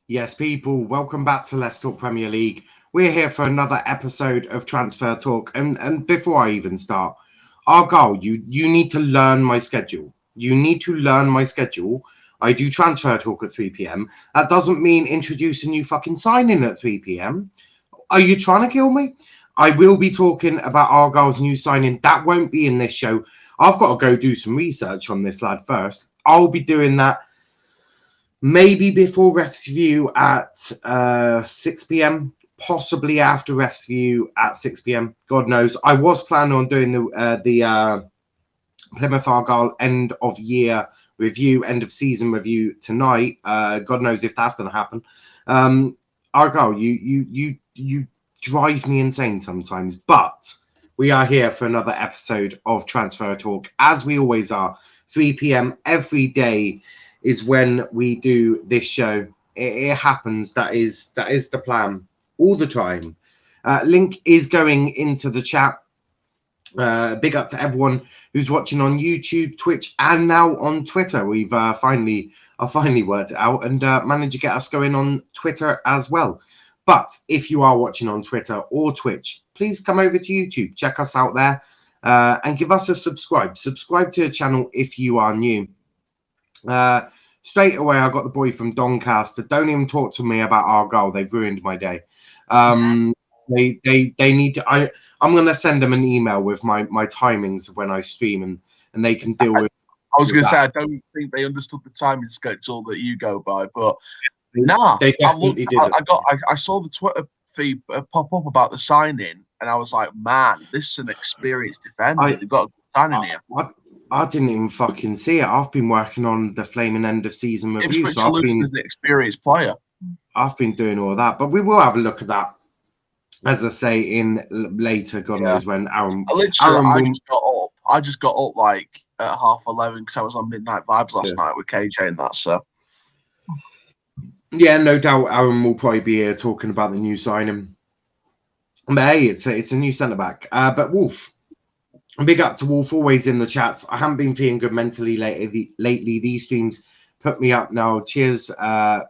Yes, people, welcome back to Let's Talk Premier League. We're here for another episode of Transfer Talk. And before I even start, Argyle, you need to learn my schedule. You need to learn my schedule. I do Transfer Talk at 3 p.m. That doesn't mean introduce a new fucking signing at 3 p.m. Are you trying to kill me? I will be talking about Argyle's new signing. That won't be in this show. I've got to go do some research on this lad first. I'll be doing that maybe before refs view at 6 p.m. Possibly after refs view at 6 p.m. God knows. I was planning on doing the Plymouth Argyle end of year review, end of season review tonight. God knows if that's going to happen. Argyle, you drive me insane sometimes, but we are here for another episode of Transfer Talk, as we always are. 3 p.m. every day is when we do this show. It happens. That is the plan all the time. Link is going into the chat. Big up to everyone who's watching on YouTube, Twitch, and now on Twitter. We've finally worked it out and managed to get us going on Twitter as well. But if you are watching on Twitter or Twitch, please come over to YouTube, check us out there, and give us a subscribe. Subscribe to the channel if you are new. Straight away, I got the boy from Doncaster. Don't even talk to me about Argyle. They've ruined my day. They need to. I'm going to send them an email with my timings when I stream, and they can deal with. I was going to say I don't think they understood the timing schedule that you go by, but they definitely did. I saw the Twitter feed pop up about the signing, and I was like, man, this is an experienced defender. They've got a good signing here. I didn't even fucking see it. I've been working on the flaming end of season review. So I've been as an experienced player. I've been doing all that, but we will have a look at that. As I say, in later, God knows when. Aaron I just got up like at 11:30 because I was on Midnight Vibes last night with KJ and that. So yeah, no doubt, Aaron will probably be here talking about the new signing. But hey, it's a new centre back. But Wolf. Big up to Wolf, always in the chats. I haven't been feeling good mentally lately. These streams put me up now. Cheers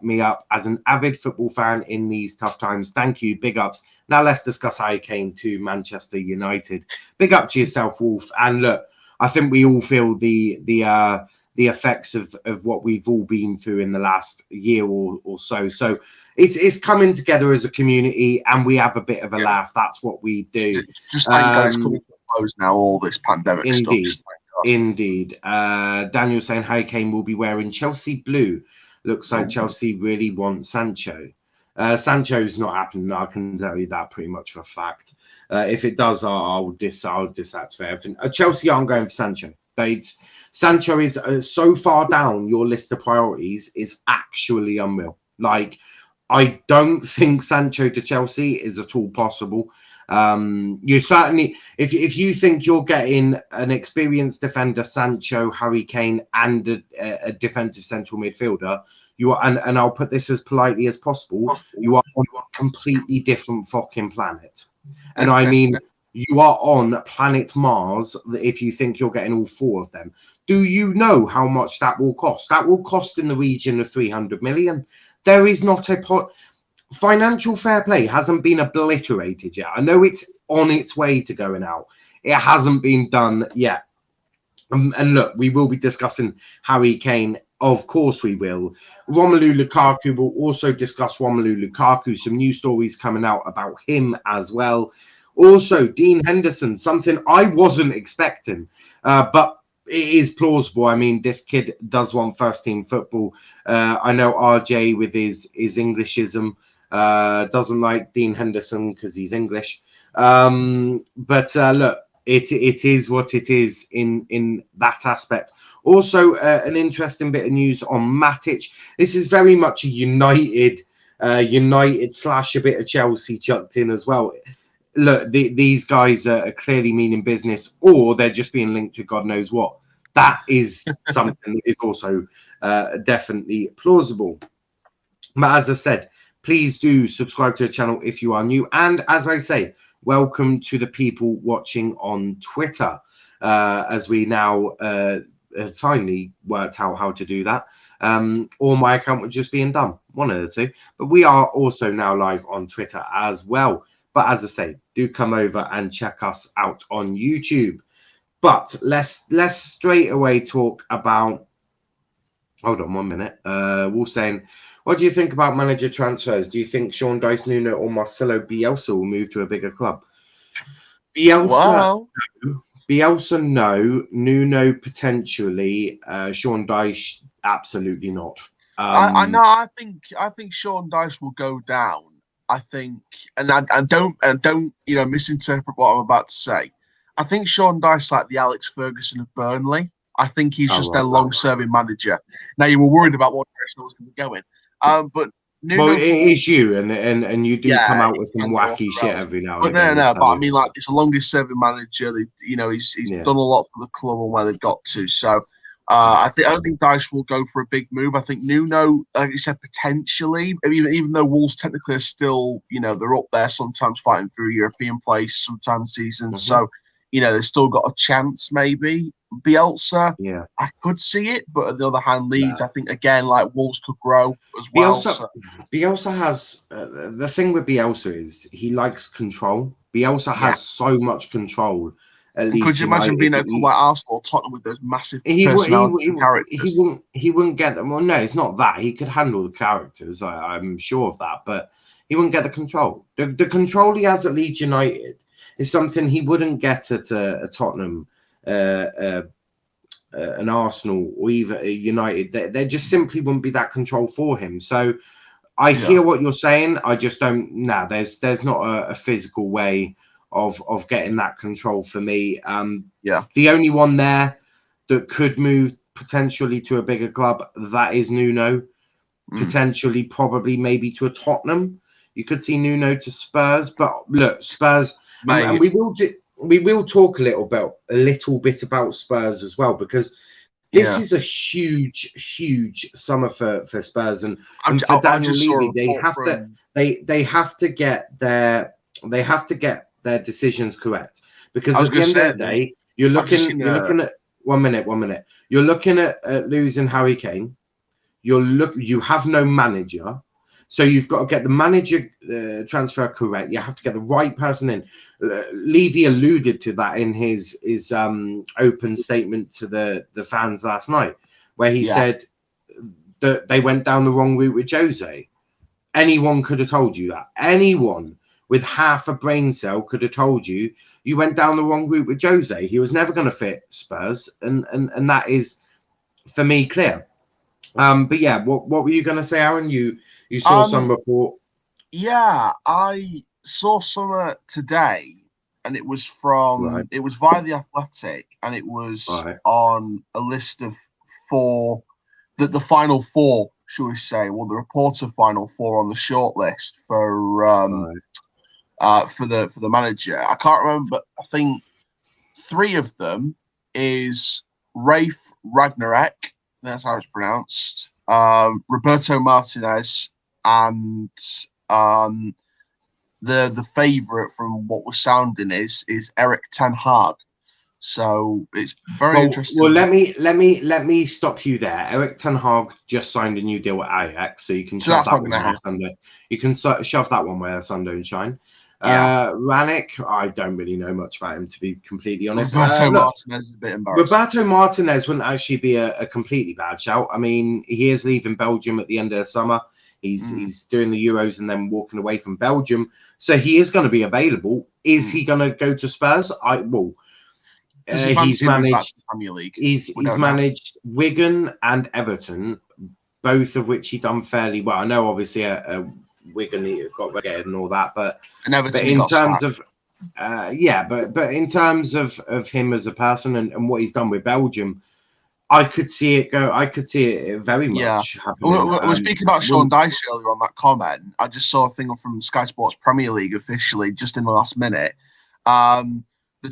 me up as an avid football fan in these tough times. Thank you. Big ups. Now let's discuss how you came to Manchester United. Big up to yourself, Wolf. And look, I think we all feel the effects of what we've all been through in the last year or so. So it's coming together as a community, and we have a bit of a laugh. That's what we do. Just thank God it's coming to a close now, all this pandemic stuff. Indeed. Daniel saying Harry Kane will be wearing Chelsea blue. Looks like Chelsea really want Sancho. Sancho's not happening. I can tell you that pretty much for a fact. If it does, I'll diss that for everything. Chelsea aren't going for Sancho. Sancho is so far down your list of priorities is actually unreal. Like, I don't think Sancho to Chelsea is at all possible. You certainly, if you think you're getting an experienced defender, Sancho, Harry Kane, and a defensive central midfielder, you are, and I'll put this as politely as possible, you are on a completely different fucking planet. And I mean, you are on planet Mars if you think you're getting all four of them. Do you know how much that will cost? That will cost in the region of 300 million. There is not a financial fair play hasn't been obliterated yet. I know it's on its way to going out. It hasn't been done yet. And look, we will be discussing Harry Kane. Of course we will. Romelu Lukaku, will also discuss Romelu Lukaku. Some new stories coming out about him as well. Also, Dean Henderson, something I wasn't expecting, but it is plausible. I mean, this kid does want first-team football. I know RJ with his Englishism doesn't like Dean Henderson because he's English. But look, it is what it is in that aspect. Also, an interesting bit of news on Matic. This is very much a United slash a bit of Chelsea chucked in as well. Look, these guys are clearly meaning business, or they're just being linked to God knows what. That is something that is also definitely plausible. But as I said, please do subscribe to the channel if you are new. And as I say, welcome to the people watching on Twitter as we now finally worked out how to do that, or my account was just being dumb. One of the two. But we are also now live on Twitter as well. But as I say, do come over and check us out on YouTube. But let's straight away talk about. Hold on 1 minute. Wolf saying, what do you think about manager transfers? Do you think Sean Dyche, Nuno, or Marcelo Bielsa will move to a bigger club? Bielsa, no. Nuno potentially. Sean Dyche, absolutely not. I know. I think Sean Dyche will go down. I think, and don't misinterpret what I'm about to say. I think Sean Dyche's like the Alex Ferguson of Burnley. I think he's just their long-serving manager. Now you were worried about what direction I was going to go in, but Nuno, well, it is you, and you do come out with some wacky shit every now and again. No. But I mean, like, it's a longest-serving manager. He's done a lot for the club and where they've got to. So I don't think Dyche will go for a big move. I think Nuno, like you said, potentially, even though Wolves technically are still, they're up there sometimes fighting for a European place, sometimes seasons. So they've still got a chance, maybe. Bielsa, I could see it, but on the other hand, Leeds, I think again, like Wolves could grow as well. Bielsa has the thing with Bielsa is he likes control. Bielsa has so much control. Could you imagine being a club like Arsenal or Tottenham with those massive personalities and characters? He wouldn't get them. Well, no, it's not that. He could handle the characters. I'm sure of that, but he wouldn't get the control. The control he has at Leeds United is something he wouldn't get at a Tottenham. An Arsenal or even a United, there just simply wouldn't be that control for him. So I hear what you're saying. I just don't. There's not a physical way of getting that control for me. The only one there that could move potentially to a bigger club, that is Nuno. Potentially, probably, maybe to a Tottenham. You could see Nuno to Spurs, but look, Spurs, and we will do. We will talk a little bit about Spurs as well, because this is a huge summer for Spurs and for Daniel Levy. They have to get their decisions correct, because at the end of the day, you're looking at 1 minute. You're looking at losing Harry Kane. You have no manager. So you've got to get the manager transfer correct. You have to get the right person in. Levy alluded to that in his open statement to the fans last night, where he said that they went down the wrong route with Jose. Anyone could have told you that. Anyone with half a brain cell could have told you went down the wrong route with Jose. He was never going to fit Spurs, and that is, for me, clear. But yeah, what were you going to say, Aaron? You saw some report? Yeah, I saw some today, and it was from it was via the Athletic, and it was on a list of the final four, shall we say? Well, the reporter final four on the shortlist for the manager. I can't remember, but I think three of them is Rafe Ragnarek. That's how it's pronounced. Roberto Martinez. And the favourite from what we're sounding is Eric Ten Hag. So it's very interesting. Well, let me stop you there. Eric Ten Hag just signed a new deal with Ajax, so you can shove that one where Sunday. You can shove that one where sun don't shine. Ranić, I don't really know much about him, to be completely honest. Roberto Martinez is a bit embarrassing. Roberto Martinez wouldn't actually be a completely bad shout. I mean, he is leaving Belgium at the end of the summer. He's doing the Euros and then walking away from Belgium, so he is going to be available. Is he going to go to Spurs? He's managed Premier League. He's managed Wigan and Everton, both of which he done fairly well. I know, obviously, Wigan got relegated and all that, but in terms of but in terms of him as a person and what he's done with Belgium, I could see it go. I could see it very much happening. We're speaking about Sean Dyche earlier on that comment. I just saw a thing from Sky Sports Premier League officially just in the last minute. The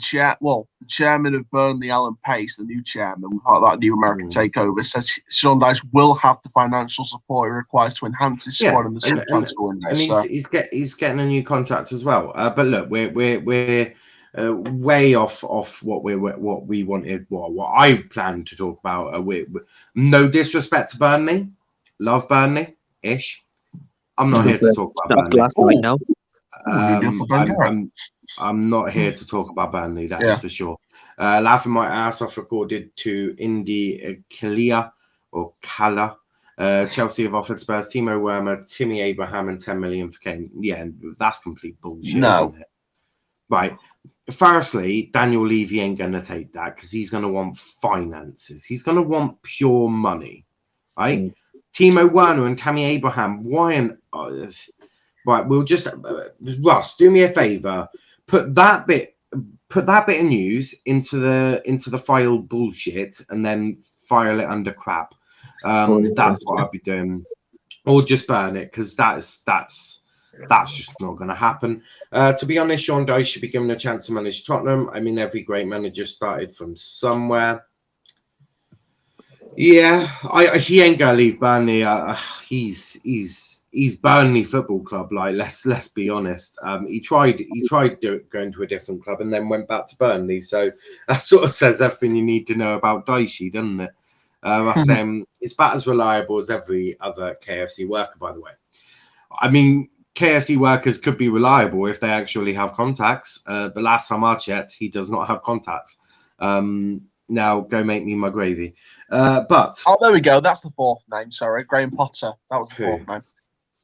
chairman of Burnley, Alan Pace, the new chairman, part of that new American takeover, says Sean Dyche will have the financial support he requires to enhance his squad in the summer transfer window. And he's getting a new contract as well. But look, we're way off what we wanted, what I planned to talk about. No disrespect to Burnley, love Burnley ish. I'm not here to talk about Burnley. Last night now. I'm not here to talk about Burnley, that's for sure. Laughing my ass off, according to Indy Kalia or Kala. Chelsea have offered Spurs Timo Werner, Timmy Abraham, and 10 million for Kane. Yeah, that's complete bullshit, isn't it? Right. Firstly, Daniel Levy ain't going to take that because he's going to want finances. He's going to want pure money, right? Timo Werner and Tammy Abraham. Why? Right, we'll just Russ, do me a favor. Put that bit of news into the file bullshit, and then file it under crap. That's what I'd be doing, or just burn it because that's just not going to happen. To be honest, Sean Dyche should be given a chance to manage Tottenham. I mean, every great manager started from somewhere. Yeah, he ain't gonna leave Burnley. He's Burnley Football Club. Like, let's be honest. He tried going to a different club and then went back to Burnley. So that sort of says everything you need to know about Dyche, doesn't it? It's about as reliable as every other KFC worker, by the way. I mean, KFC workers could be reliable if they actually have contacts. The last time I checked, he does not have contacts. Now go make me my gravy. But there we go. That's the fourth name. Sorry, Graham Potter. That was the fourth name.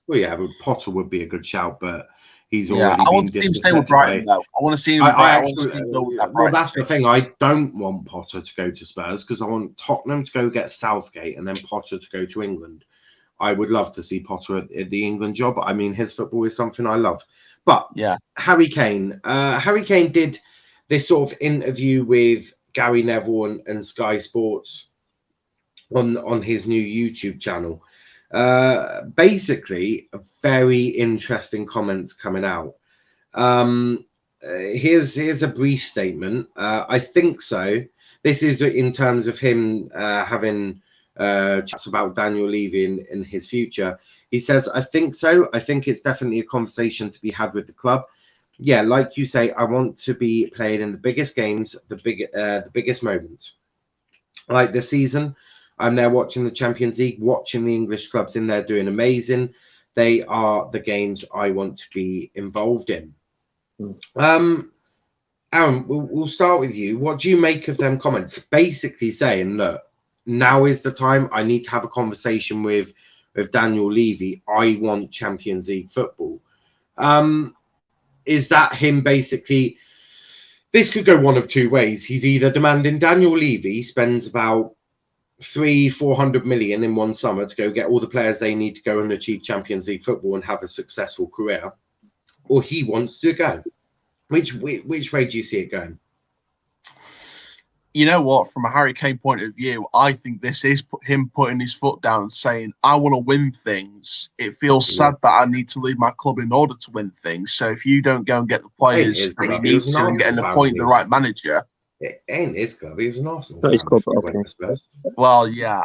Well, yeah, but Potter would be a good shout, but he's already. I want to see him stay with Brighton, though. I want to see him. Well, that's the thing. I don't want Potter to go to Spurs because I want Tottenham to go get Southgate and then Potter to go to England. I would love to see Potter at the England job. I mean, his football is something I love. But Harry Kane. Harry Kane did this sort of interview with Gary Neville and Sky Sports on his new YouTube channel. Basically, very interesting comments coming out. Here's a brief statement. I think so. This is in terms of him having chats about Daniel Levy in his future. He says, I think so. I think it's definitely a conversation to be had with the club. Yeah, like you say, I want to be playing in the biggest games, the biggest moments. Like this season, I'm there watching the Champions League, watching the English clubs in there doing amazing. They are the games I want to be involved in. Aaron, we'll start with you. What do you make of them comments? Basically saying, look, now is the time. I need to have a conversation with Daniel Levy. I want Champions League football. Is that him basically? This could go one of two ways. He's either demanding Daniel Levy spends about 300-400 million in one summer to go get all the players they need to go and achieve Champions League football and have a successful career, or he wants to go. Which way do you see it going? You know what? From a Harry Kane point of view, I think this is him putting his foot down and saying, I want to win things. It feels sad that I need to leave my club in order to win things. So if you don't go and get the players that we need to and get an appoint the right manager. It ain't his club. He was an Arsenal fan. Okay. Well, yeah.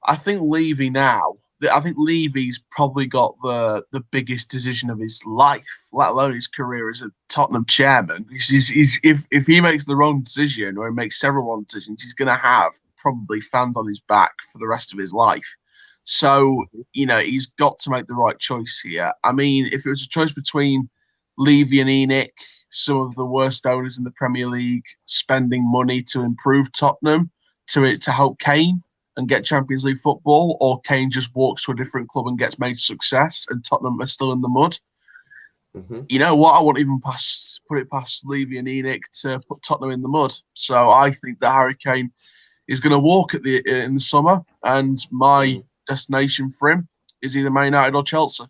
I think Levy now. I think Levy's probably got the biggest decision of his life, let alone his career as a Tottenham chairman. If he makes the wrong decision or he makes several wrong decisions, he's going to have probably fans on his back for the rest of his life. So, he's got to make the right choice here. I mean, if it was a choice between Levy and Enoch, some of the worst owners in the Premier League, spending money to improve Tottenham to help Kane and get Champions League football, or Kane just walks to a different club and gets made success and Tottenham are still in the mud. You know what? I won't even put it past Levy and Enoch to put Tottenham in the mud. So I think that Harry Kane is going to walk in the summer, and my destination for him is either Man United or Chelsea.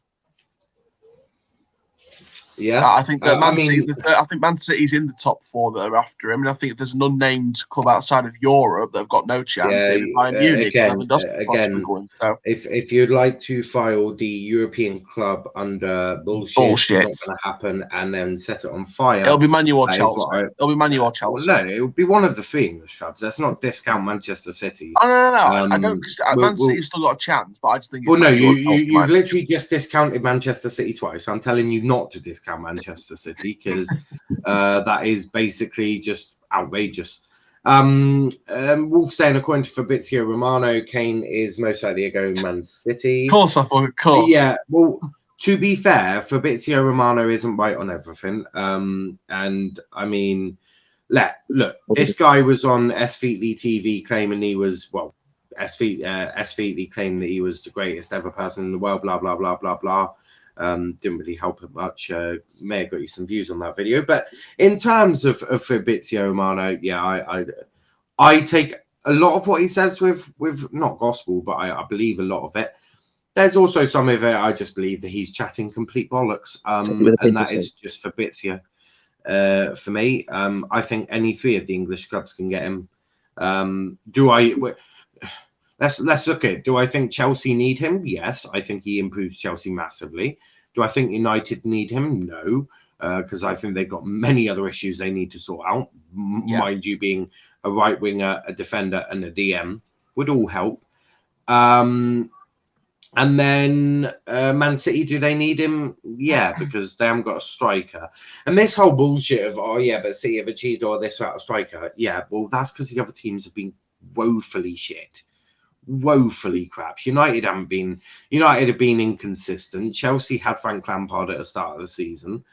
Yeah, I think that Man City's in the top four that are after him, and I think if there's an unnamed club outside of Europe that have got no chance, maybe Bayern Munich. If you'd like to file the European club under bullshit, it's not going to happen, and then set it on fire, it'll be Man U or Chelsea. It'll be Man U or Chelsea. Well, no, it would be one of the three English clubs. Let's not discount Manchester City. Oh, no. I don't. Man City's still got a chance, but I just think. Well, no, you've literally just discounted Manchester City twice. I'm telling you not to discount discount Manchester City because that is basically just outrageous. Wolf saying, according to Fabrizio Romano, Kane is most likely going Man City. Of course, I thought, of course. Yeah, well, to be fair, Fabrizio Romano isn't right on everything. And I mean, look, this guy was on SVT TV claiming he was, well, SVT claimed that he was the greatest ever person in the world, blah, blah, blah, blah, blah. Didn't really help it much. May have got you some views on that video. But in terms of Fabrizio Romano, yeah, I take a lot of what he says with not gospel, but I believe a lot of it. There's also some of it I just believe that he's chatting complete bollocks. And that is just Fabrizio. For me, I think any three of the English clubs can get him. Let's look at it. Do I think Chelsea need him? Yes, I think he improves Chelsea massively. Do I think United need him? No, because I think they've got many other issues they need to sort out. Mind you, being a right winger, a defender, and a DM would all help. And then Man City, do they need him? Yeah, because they haven't got a striker. And this whole bullshit of, oh yeah, but City have achieved all this without a striker. Yeah, well, that's because the other teams have been woefully shit. Woefully crap. United have been inconsistent. Chelsea had Frank Lampard at the start of the season.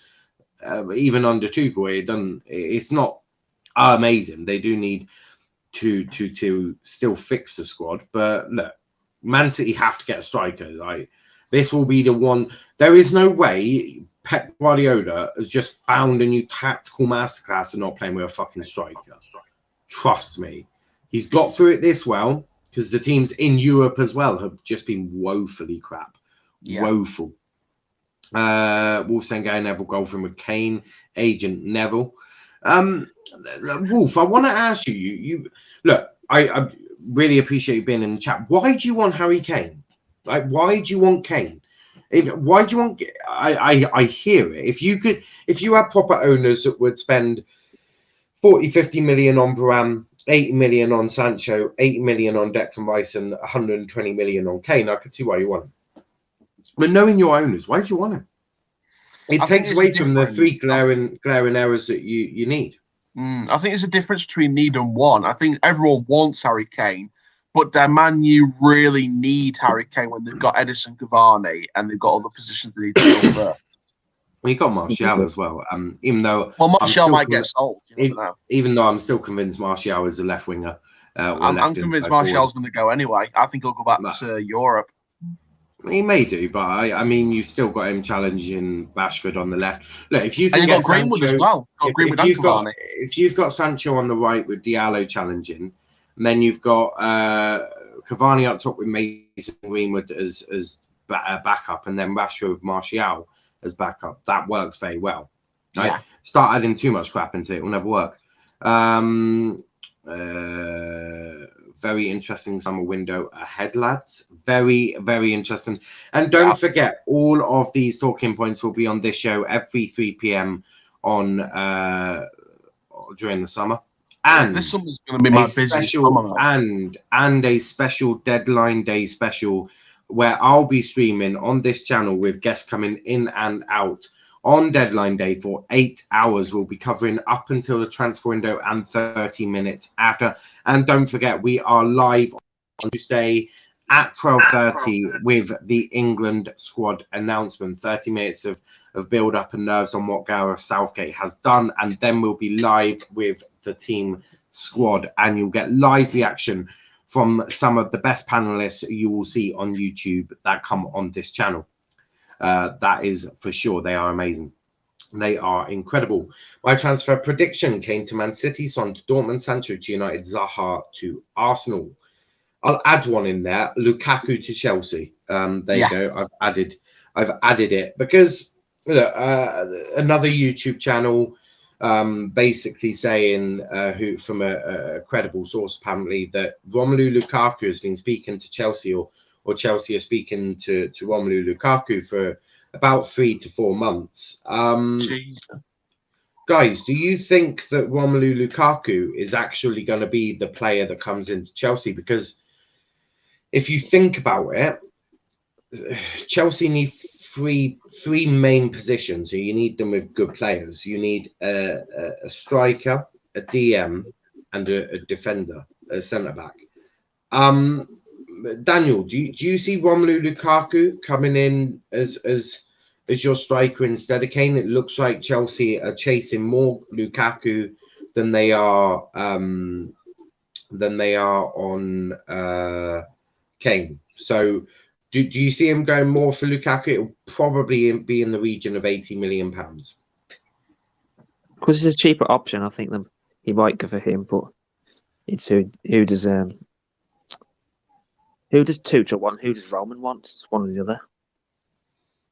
Even under Tuchel, it's not amazing. They do need to still fix the squad. But look, Man City have to get a striker. Like, this will be the one. There is no way Pep Guardiola has just found a new tactical masterclass and not playing with a fucking striker. Trust me. He's got through it this well because the teams in Europe as well have just been woefully crap. Yeah. Woeful. Wolf saying Gary Neville goal from with Kane, agent Neville. Wolf, I want to ask you, look, I really appreciate you being in the chat. Why do you want Harry Kane? Like, why do you want Kane? Why do you want? I hear it. If you had proper owners that would spend 40-50 million on Varane, 80 million on Sancho, 80 million on Declan Rice, and 120 million on Kane, I could see why you want him. But knowing your owners, why do you want him? It takes away from the three glaring errors that you need. I think there's a difference between need and want. I think everyone wants Harry Kane, but Man U really need Harry Kane when they've got Edison Cavani and they've got all the positions they need to fill first. We got Martial as well. Even though Martial might get sold, even though I'm still convinced Martial is a left winger. I'm convinced Martial's going to go anyway. I think he'll go back to Europe. He may do, but I mean, you've still got him challenging Rashford on the left. Look, if you can get Greenwood Sancho, as well. If you've got Sancho on the right with Diallo challenging, and then you've got Cavani up top with Mason Greenwood as backup, and then Rashford with Martial as backup, that works very well. Right? Yeah. Start adding too much crap into it, will never work. Very interesting summer window ahead, lads. Very, very interesting. And don't forget, all of these talking points will be on this show every 3 p.m. on during the summer. And this summer's going to be my busiest summer. And a special deadline day special where I'll be streaming on this channel with guests coming in and out on deadline day for 8 hours. We'll be covering up until the transfer window and 30 minutes after. And don't forget, we are live on Tuesday at 12:30 with the England squad announcement. 30 minutes of build-up and nerves on what Gareth Southgate has done. And then we'll be live with the team squad. And you'll get live reaction from some of the best panelists you will see on YouTube that come on this channel. That is for sure. They are amazing. They are incredible. My transfer prediction came to Man City, Son to Dortmund, Sancho to United, Zaha to Arsenal. I'll add one in there. Lukaku to Chelsea. There you go. I've added it because look, another YouTube channel basically saying who from a credible source apparently that Romelu Lukaku has been speaking to Chelsea or Chelsea are speaking to Romelu Lukaku for about 3 to 4 months. Guys, do you think that Romelu Lukaku is actually going to be the player that comes into Chelsea? Because if you think about it, Chelsea need three main positions. So you need them with good players. You need a striker, a DM, and a defender, a centre back. Daniel, do you see Romelu Lukaku coming in as your striker instead of Kane? It looks like Chelsea are chasing more Lukaku than they are on Kane. So do you see him going more for Lukaku? It'll probably be in the region of £80 million. Because it's a cheaper option, I think he might go for him, but it's who does Tuchel want? Who does Roman want? It's one or the other.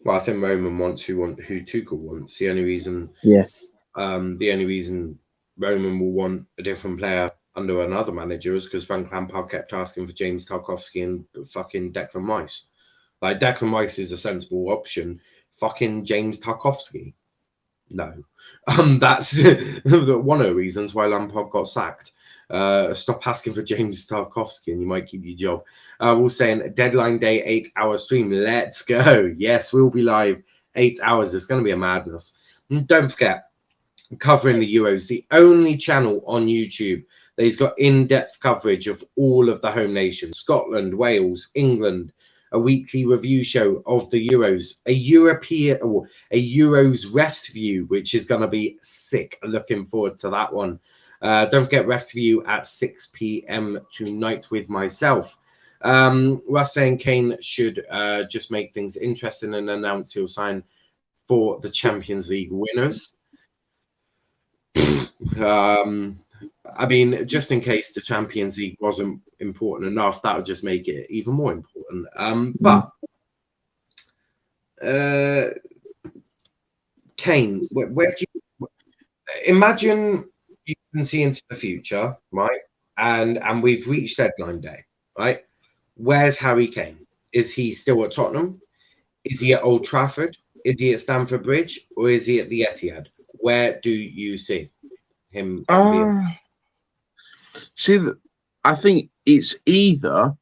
Well, I think Roman wants who Tuchel wants. The only reason Roman will want a different player under another manager is because Frank Lampard kept asking for James Tarkowski and fucking Declan Rice. Like, Declan Rice is a sensible option. Fucking James Tarkowski. No. That's one of the reasons why Lampard got sacked. Stop asking for James Tarkowski and you might keep your job. We're saying deadline day 8-hour stream. Let's go. Yes, we'll be live 8 hours. It's going to be a madness. And don't forget, covering the Euros, the only channel on YouTube that has got in-depth coverage of all of the home nations: Scotland, Wales, England, a weekly review show of the Euros, a Euros refs view, which is going to be sick. Looking forward to that one. Don't forget refs view at 6 p.m. tonight with myself. Russ saying Kane should just make things interesting and announce he'll sign for the Champions League winners. I mean, just in case the Champions League wasn't important enough, that would just make it even more important. But Kane, where do you imagine you can see into the future, right? And we've reached deadline day, right? Where's Harry Kane? Is he still at Tottenham? Is he at Old Trafford? Is he at Stamford Bridge? Or is he at the Etihad? Where do you see him being? See, I think it's either.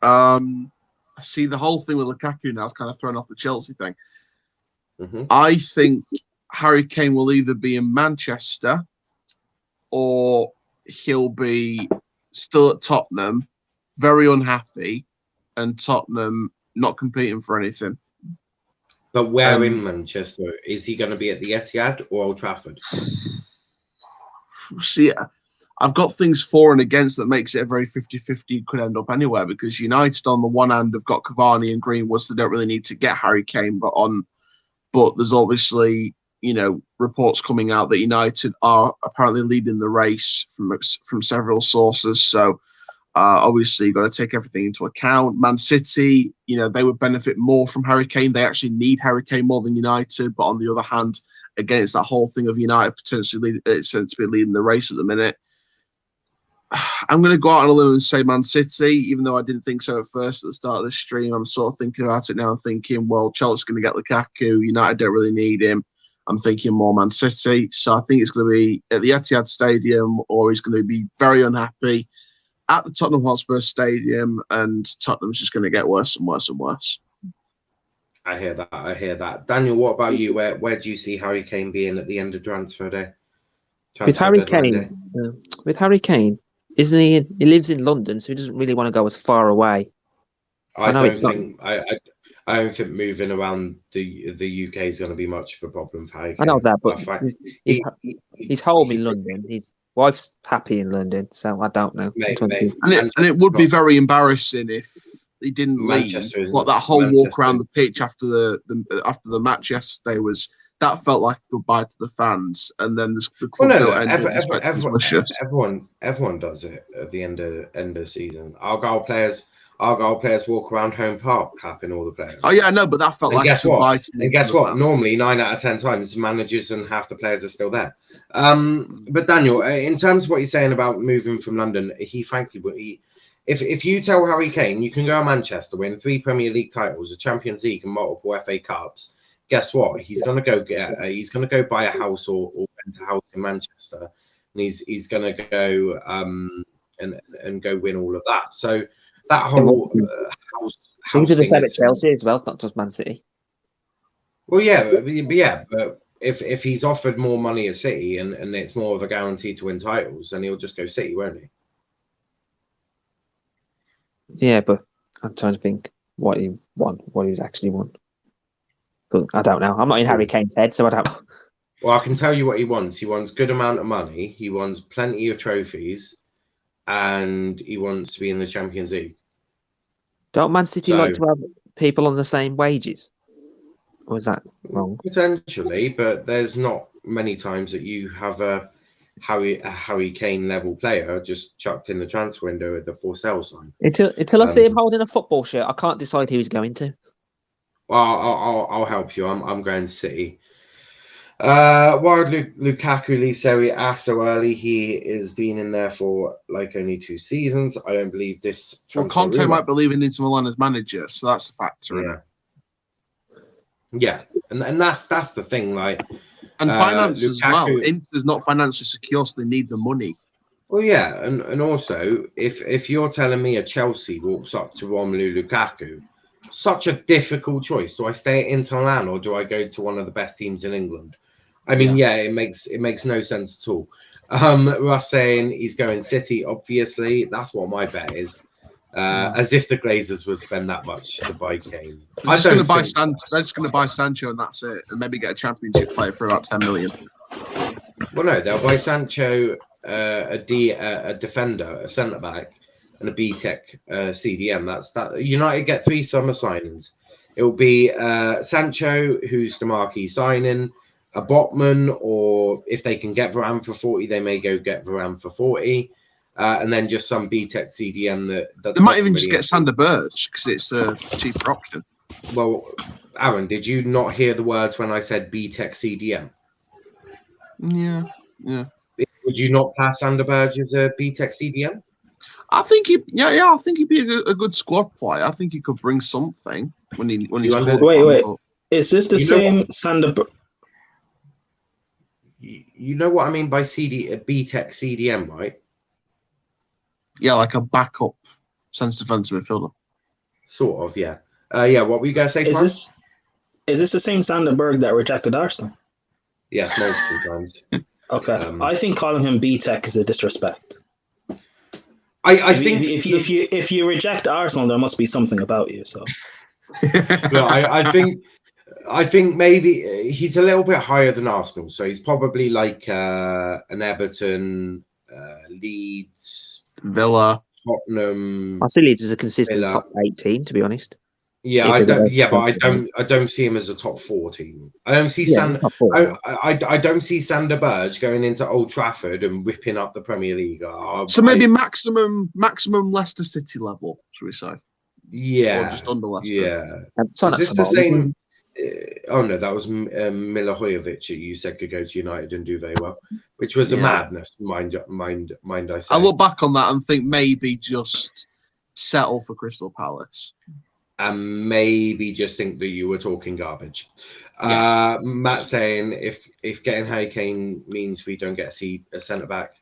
I see the whole thing with Lukaku now is kind of thrown off the Chelsea thing. I think Harry Kane will either be in Manchester or he'll be still at Tottenham, very unhappy, and Tottenham not competing for anything. But where in Manchester? Is he going to be at the Etihad or Old Trafford? See, I've got things for and against that makes it a very 50-50, could end up anywhere, because United on the one hand have got Cavani and Greenwood, so they don't really need to get Harry Kane, but there's obviously, reports coming out that United are apparently leading the race from several sources. So obviously you've got to take everything into account. Man City, they would benefit more from Harry Kane. They actually need Harry Kane more than United. But on the other hand, again, it's that whole thing of United potentially leading the race at the minute. I'm going to go out on a limb and say Man City, even though I didn't think so at first at the start of this stream. I'm sort of thinking about it now and thinking, well, Chelsea's going to get Lukaku. United don't really need him. I'm thinking more Man City. So I think it's going to be at the Etihad Stadium, or he's going to be very unhappy at the Tottenham Hotspur Stadium, and Tottenham's just going to get worse and worse and worse. I hear that. Daniel, what about you? Where do you see Harry Kane being at the end of transfer day? With Harry Kane, isn't he? He lives in London, so he doesn't really want to go as far away. I don't think moving around the UK is going to be much of a problem for Harry Kane. I know that, but he's home in London. His wife's happy in London, so I don't know. And it would be very embarrassing if he didn't leave. Like that whole walk around the pitch after the match yesterday that felt like goodbye to the fans, and then the club everyone does it at the end of season. Argyle players walk around Home Park clapping all the players. Oh yeah, I know, but that felt like goodbye to the guess what? fans. Normally 9 out of 10 times managers and half the players are still there. But Daniel, in terms of what you're saying about moving from London, if you tell Harry Kane you can go to Manchester, win 3 Premier League titles, a Champions League, and multiple FA Cups, guess what? He's going to go buy a house or rent a house in Manchester, and he's going to go and go win all of that. So that whole He did the same at Houseting Chelsea as well. It's not just Man City. Well, but if he's offered more money at City and it's more of a guarantee to win titles, then he'll just go City, won't he? Yeah, but I'm trying to think what he actually won. But I don't know. I'm not in Harry Kane's head, so I don't. Well, I can tell you what he wants. He wants good amount of money. He wants plenty of trophies, and he wants to be in the Champions League. Don't Man City like to have people on the same wages? Or is that wrong? Potentially, but there's not many times that you have a Harry Kane level player just chucked in the transfer window with the for sale sign. Until I see him holding a football shirt, I can't decide who he's going to. Well, I'll help you. I'm going to City. Why did Lukaku leave Serie A so early? He is been in there for like only 2 seasons. I don't believe this. Well, Conte might believe in Inter Milan as manager, so that's a factor. Yeah. Yeah, and that's the thing, like, and finance Lukaku, as well. Inter's not financially secure, so they need the money. Well, yeah, and also if you're telling me a Chelsea walks up to Romelu Lukaku, such a difficult choice. Do I stay at Inter Milan or do I go to one of the best teams in England? I mean, it makes no sense at all. Russ saying he's going City, obviously. That's what my bet is. As if the Glazers would spend that much to buy Kane. They're just going to buy Sancho and that's it, and maybe get a Championship player for about 10 million. Well, no, they'll buy Sancho, a defender, a centre back, and a B-Tech CDM. That's that. United get 3 summer signings. It will be Sancho, who's the marquee signing, a Botman, or if they can get Varane for 40, they may go get Varane for 40. And then just some B-Tech CDM that they might even just get Sander Berge because it's a cheaper option. Well, Aaron, did you not hear the words when I said B-Tech CDM? Yeah. Would you not class Sander Berge as a B-Tech CDM? I think I think he'd be a good squad player. I think he could bring something when he's wait. Is this the same Sander? You know what I mean by B-Tech CDM, right? Yeah, like a backup centre defensive midfielder. Sort of, yeah. What were you going to say, Is this the same Sander Berge that rejected Arsenal? Yes, multiple times. Okay. I think calling him B-Tech is a disrespect. I think if you reject Arsenal, there must be something about you. So, no, I think maybe he's a little bit higher than Arsenal, so he's probably like an Everton, Leeds, Villa, Tottenham. I see Leeds as a consistent top 8 team, to be honest. Yeah, I don't see him as a top 4 team. I don't see I don't see Sander Berge going into Old Trafford and whipping up the Premier League. So maybe maximum Leicester City level, should we say? Yeah, or just under Leicester. Yeah. Is this the same? Oh no, that was Milivojevic. You said could go to United and do very well, which was a madness. Mind I say. I look back on that and think maybe just settle for Crystal Palace. And maybe just think that you were talking garbage. Yes. Matt saying if getting Harry Kane means we don't get a centre back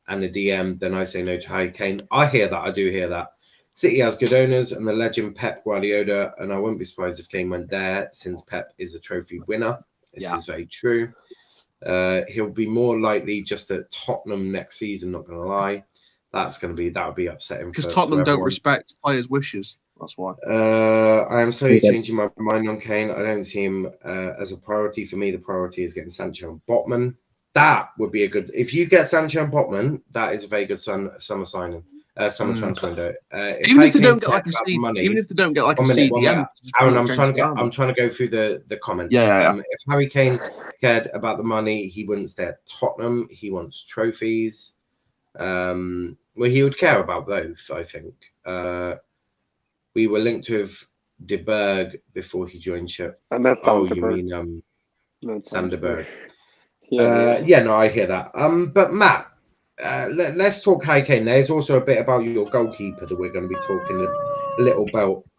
and a DM, then I say no to Harry Kane. I hear that. I do hear that. City has good owners and the legend Pep Guardiola, and I wouldn't be surprised if Kane went there since Pep is a trophy winner. This is very true. He'll be more likely just at Tottenham next season, not going to lie. That would be upsetting. Because Tottenham don't respect players' wishes. That's why. I am slowly changing my mind on Kane. I don't see him as a priority. For me, the priority is getting Sancho and Botman. That would be a good... If you get Sancho and Botman, that is a very good summer signing. Summer transfer window. Even if they don't get like a CDM. Aaron, I'm trying to go through the comments. Yeah. If Harry Kane cared about the money, he wouldn't stay at Tottenham. He wants trophies. Well, he would care about both, I think. We were linked with De Berg before he joined ship. And that's you mean Sander Berge? Yeah, I hear that. But Matt, let's talk Harry Kane. There's also a bit about your goalkeeper that we're going to be talking a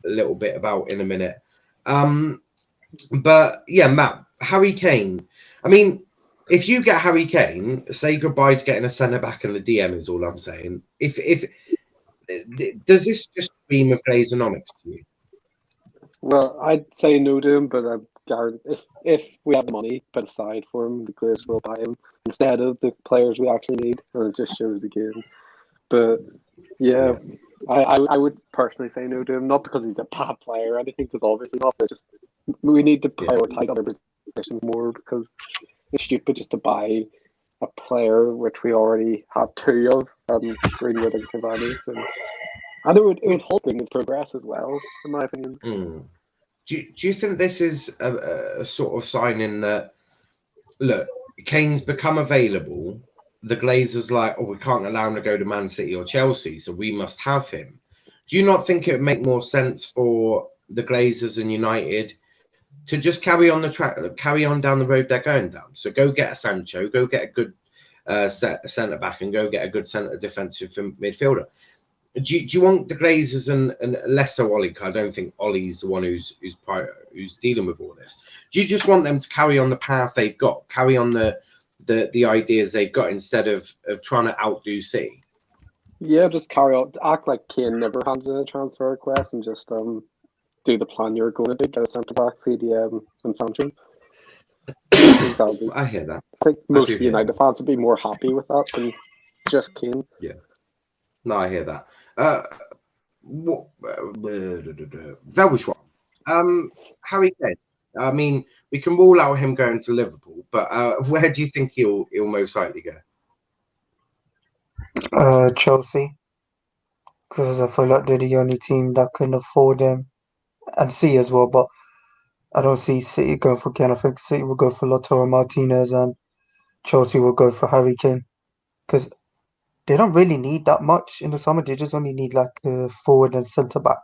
little bit about in a minute. But yeah, Matt, Harry Kane. I mean, if you get Harry Kane, say goodbye to getting a centre back and a DM is all I'm saying. If does this just scream of Glazonomics to you? Well, I'd say no to him, but I guarantee if we have the money put aside for him, the Glazers will buy him instead of the players we actually need, and it just shows again. But yeah, I would personally say no to him, not because he's a bad player or anything, because obviously not, but just we need to prioritize other positions more, because it's stupid just to buy a player which we already have two of, Greenwood and Cavani. So, and it would help him with progress as well, in my opinion. Do you think this is a sort of signing that, look, Kane's become available, the Glazers like, oh, we can't allow him to go to Man City or Chelsea, so we must have him. Do you not think it would make more sense for the Glazers and United to just carry on down the road they're going down? So go get a Sancho, go get a good centre back, and go get a good centre defensive midfielder. Do you want the Glazers and less so Ollie? Because I don't think Ollie's the one who's dealing with all this. Do you just want them to carry on the path they've got, carry on the ideas they've got, instead of trying to outdo City? Yeah, just carry on, act like Kane never handed in a transfer request, and just do the plan you're going to do, get a centre back, CDM, and Sancho. I hear that. I think most United fans would be more happy with that than just Kane. Yeah. No, I hear that. Velvish one. Harry Kane. I mean, we can rule out him going to Liverpool, but where do you think he'll most likely go? Chelsea, because I feel like they're the only team that can afford him, and City as well. But I don't see City going for Kane. I think City will go for Lautaro Martinez, and Chelsea will go for Harry Kane, because they don't really need that much in the summer. They just only need like a forward and centre back,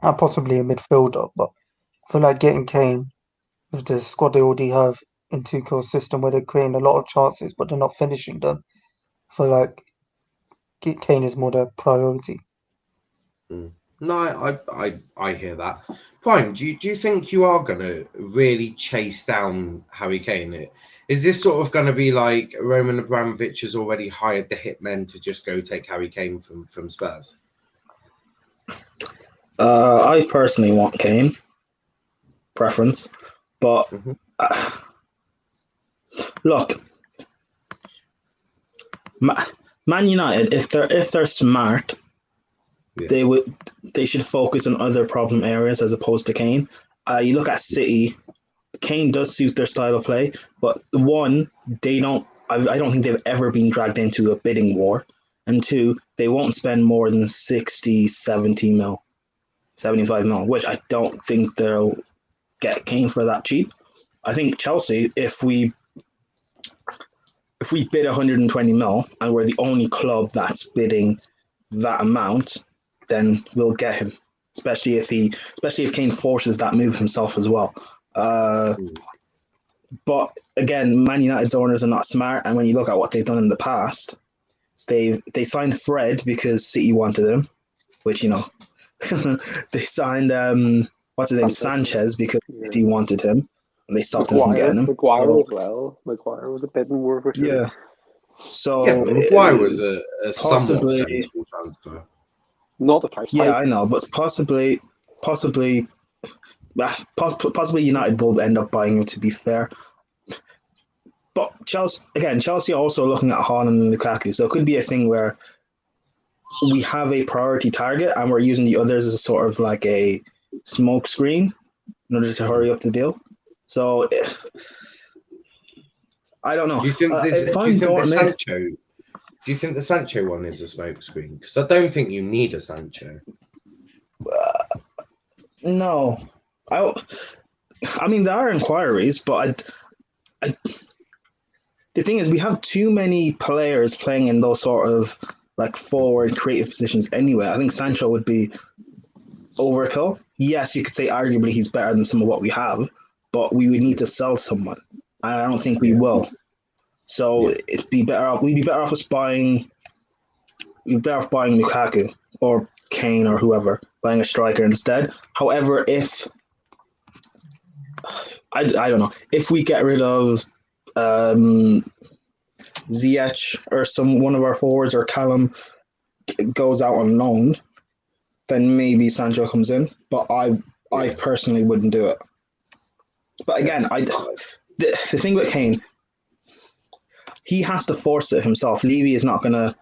and possibly a midfielder. But I feel like getting Kane with the squad they already have in Tuchel's system, where they're creating a lot of chances but they're not finishing them, I feel like Kane is more the priority. No, I hear that. Prime, do you think you are going to really chase down Harry Kane? Is this sort of going to be like Roman Abramovich has already hired the hitmen to just go take Harry Kane from Spurs? I personally want Kane, preference, but look, Man United, if they're smart, they should focus on other problem areas as opposed to Kane. You look at City. Kane does suit their style of play, but one, they don't. I don't think they've ever been dragged into a bidding war, and two, they won't spend more than 60, 70 mil, 75 mil, which I don't think they'll get Kane for that cheap. I think Chelsea, if we bid 120 mil and we're the only club that's bidding that amount, then we'll get him. Especially if Kane forces that move himself as well. But again, Man United's owners are not smart, and when you look at what they've done in the past, they signed Fred because City wanted him, which they signed what's his name, Sanchez, because City wanted him, and they stopped him from getting him. Maguire as well. Maguire was a bidding war for City. Yeah. So Maguire was a somewhat sensible transfer. Not the price. Yeah, I know, but possibly United will end up buying him, to be fair. But Chelsea also looking at Haaland and Lukaku, so it could be a thing where we have a priority target and we're using the others as a sort of like a smoke screen in order to hurry up the deal. So I don't know. Do you think the Sancho one is a smoke screen? Because I don't think you need a Sancho. No. I mean, there are inquiries, but the thing is, we have too many players playing in those sort of like forward creative positions anyway. I think Sancho would be overkill. Yes, you could say arguably he's better than some of what we have, but we would need to sell someone. And I don't think we will. So we'd be better off buying Lukaku or Kane or whoever, buying a striker instead. However, if I don't know, if we get rid of Ziyech or one of our forwards, or Callum goes out on loan, then maybe Sancho comes in. But I I personally wouldn't do it. But again, the thing with Kane, he has to force it himself. Levy is not going to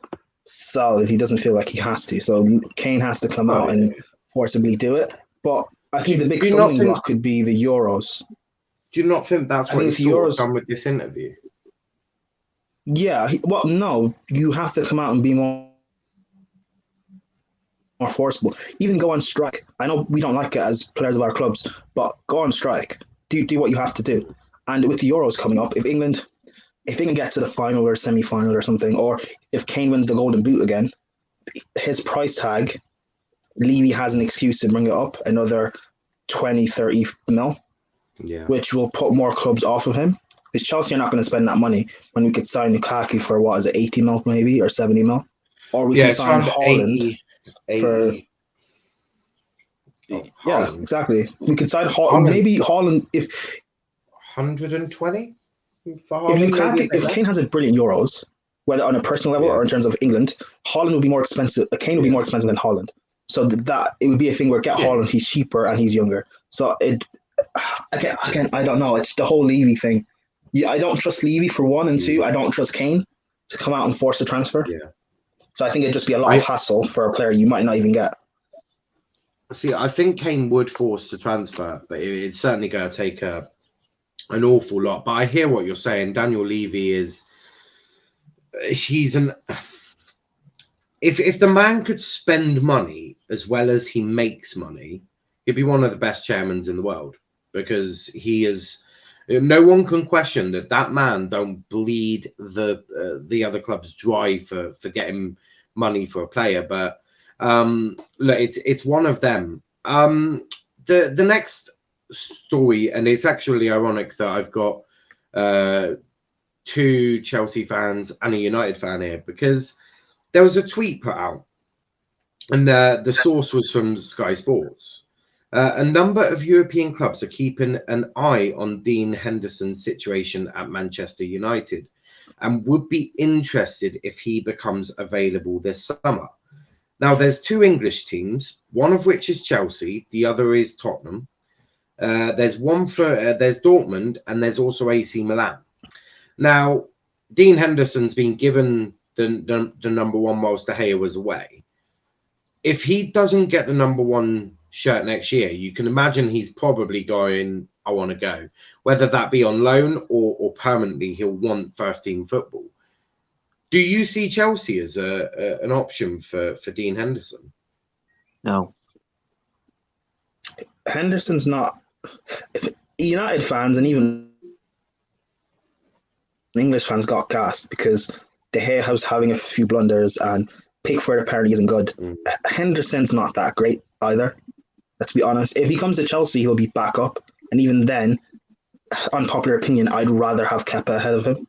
sell if he doesn't feel like he has to. So Kane has to come out and forcibly do it. But I think the big stumbling block could be the Euros. Do you not think that's what he's sort of done with this interview? Yeah. No. You have to come out and be more forcible. Even go on strike. I know we don't like it as players of our clubs, but go on strike. Do what you have to do. And with the Euros coming up, if England get to the final or semi-final or something, or if Kane wins the Golden Boot again, his price tag, Levy has an excuse to bring it up another 20, 30 mil, which will put more clubs off of him. Because Chelsea are not going to spend that money when we could sign Lukaku for, 80 mil maybe, or 70 mil? Or we can sign Haaland 80. For... Haaland. Exactly. We could sign Haaland. Maybe Haaland, if... 120? If Kane has a brilliant Euros, whether on a personal level or in terms of England, Haaland would be more expensive. Kane would be more expensive than Haaland. So that it would be a thing where Haaland, he's cheaper and he's younger. So again, I don't know. It's the whole Levy thing. Yeah, I don't trust Levy for one, and two, I don't trust Kane to come out and force a transfer. Yeah. So I think it'd just be a lot of hassle for a player you might not even get. See, I think Kane would force the transfer, but it's certainly going to take an awful lot. But I hear what you're saying. Daniel Levy if the man could spend money as well as he makes money, he'd be one of the best chairmans in the world, because he is. No one can question that man don't bleed the other club's dry for getting money for a player. But look, it's one of them. The next story, and it's actually ironic that I've got two Chelsea fans and a United fan here, because there was a tweet put out, and the source was from Sky Sports. A number of European clubs are keeping an eye on Dean Henderson's situation at Manchester United and would be interested if he becomes available this summer. Now, there's two English teams, one of which is Chelsea, the other is Tottenham. There's Dortmund, and there's also AC Milan. Now, Dean Henderson's been given the number one whilst De Gea was away. If he doesn't get the number one shirt next year, you can imagine he's probably going, I want to go. Whether that be on loan or permanently, he'll want first team football. Do you see Chelsea as an option for Dean Henderson? No. Henderson's not. United fans and even English fans got gassed because De Gea was having a few blunders and Pickford apparently isn't good. Henderson's not that great either. Let's be honest. If he comes to Chelsea, he'll be back up. And even then, unpopular opinion, I'd rather have Kepa ahead of him.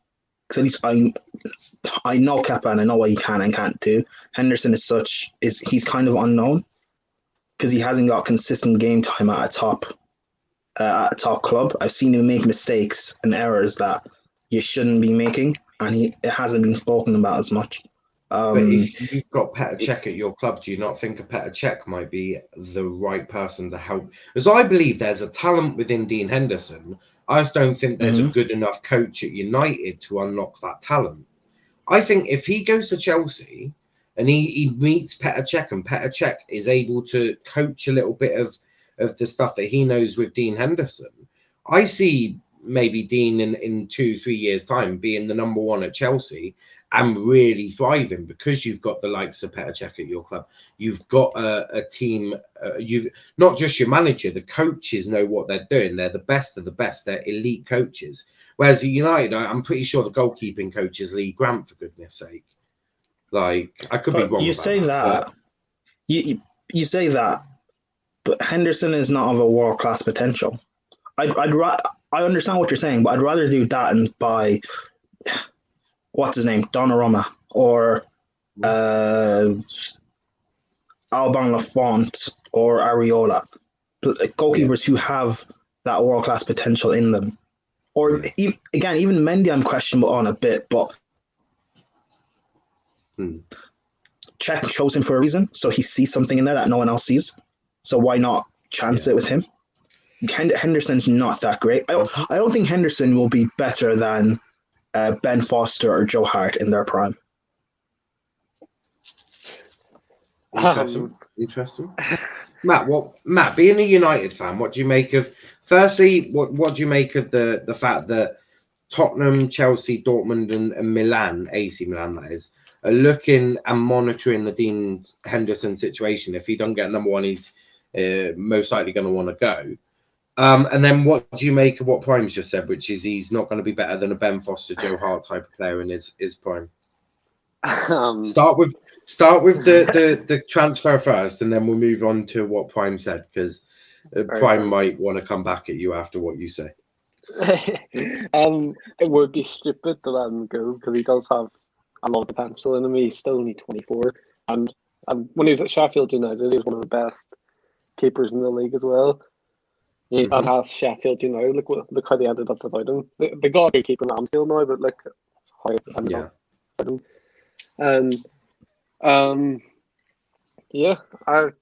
Because at least I know Kepa and I know what he can and can't do. Henderson he's kind of unknown because he hasn't got consistent game time at a top club. I've seen him make mistakes and errors that you shouldn't be making, and it hasn't been spoken about as much. But if you've got Petr Cech at your club, do you not think a Petr Cech might be the right person to help? Because I believe there's a talent within Dean Henderson. I just don't think there's a good enough coach at United to unlock that talent. I think if he goes to Chelsea and he meets Petr Cech, and Petr Cech is able to coach a little bit of the stuff that he knows with Dean Henderson, I see maybe Dean in 2-3 years' time being the number one at Chelsea and really thriving, because you've got the likes of Petr Cech at your club. You've got a team. You've not just your manager. The coaches know what they're doing. They're the best of the best. They're elite coaches. Whereas at United, I'm pretty sure the goalkeeping coach is Lee Grant, for goodness sake. Like, I could be wrong. You say that. You say that, but Henderson is not of a world class potential. I understand what you're saying, but I'd rather do that and buy, what's his name, Donnarumma or Alban Lafont or Areola, goalkeepers who have that world class potential in them. Or even Mendy, I'm questionable on a bit, but Cech chose him for a reason, so he sees something in there that no one else sees. So why not chance it with him. Henderson's not that great. I don't think Henderson will be better than Ben Foster or Joe Hart in their prime. Interesting. Matt, being a United fan, what do you make of? Firstly, what do you make of the fact that Tottenham, Chelsea, Dortmund, and Milan, AC Milan, that is, are looking and monitoring the Dean Henderson situation? If he doesn't get number one, he's most likely going to want to go. And then what do you make of what Prime's just said, which is he's not going to be better than a Ben Foster, Joe Hart type of player in his prime? Start with the transfer first, and then we'll move on to what Prime said, because Prime might want to come back at you after what you say. It would be stupid to let him go because he does have a lot of potential in him. He's still only 24, and when he was at Sheffield United, he was one of the best keepers in the league as well. He has Sheffield United. Look how they ended up without him. They got a good keeper in Ramsdale now, but look how it ended up without him. And I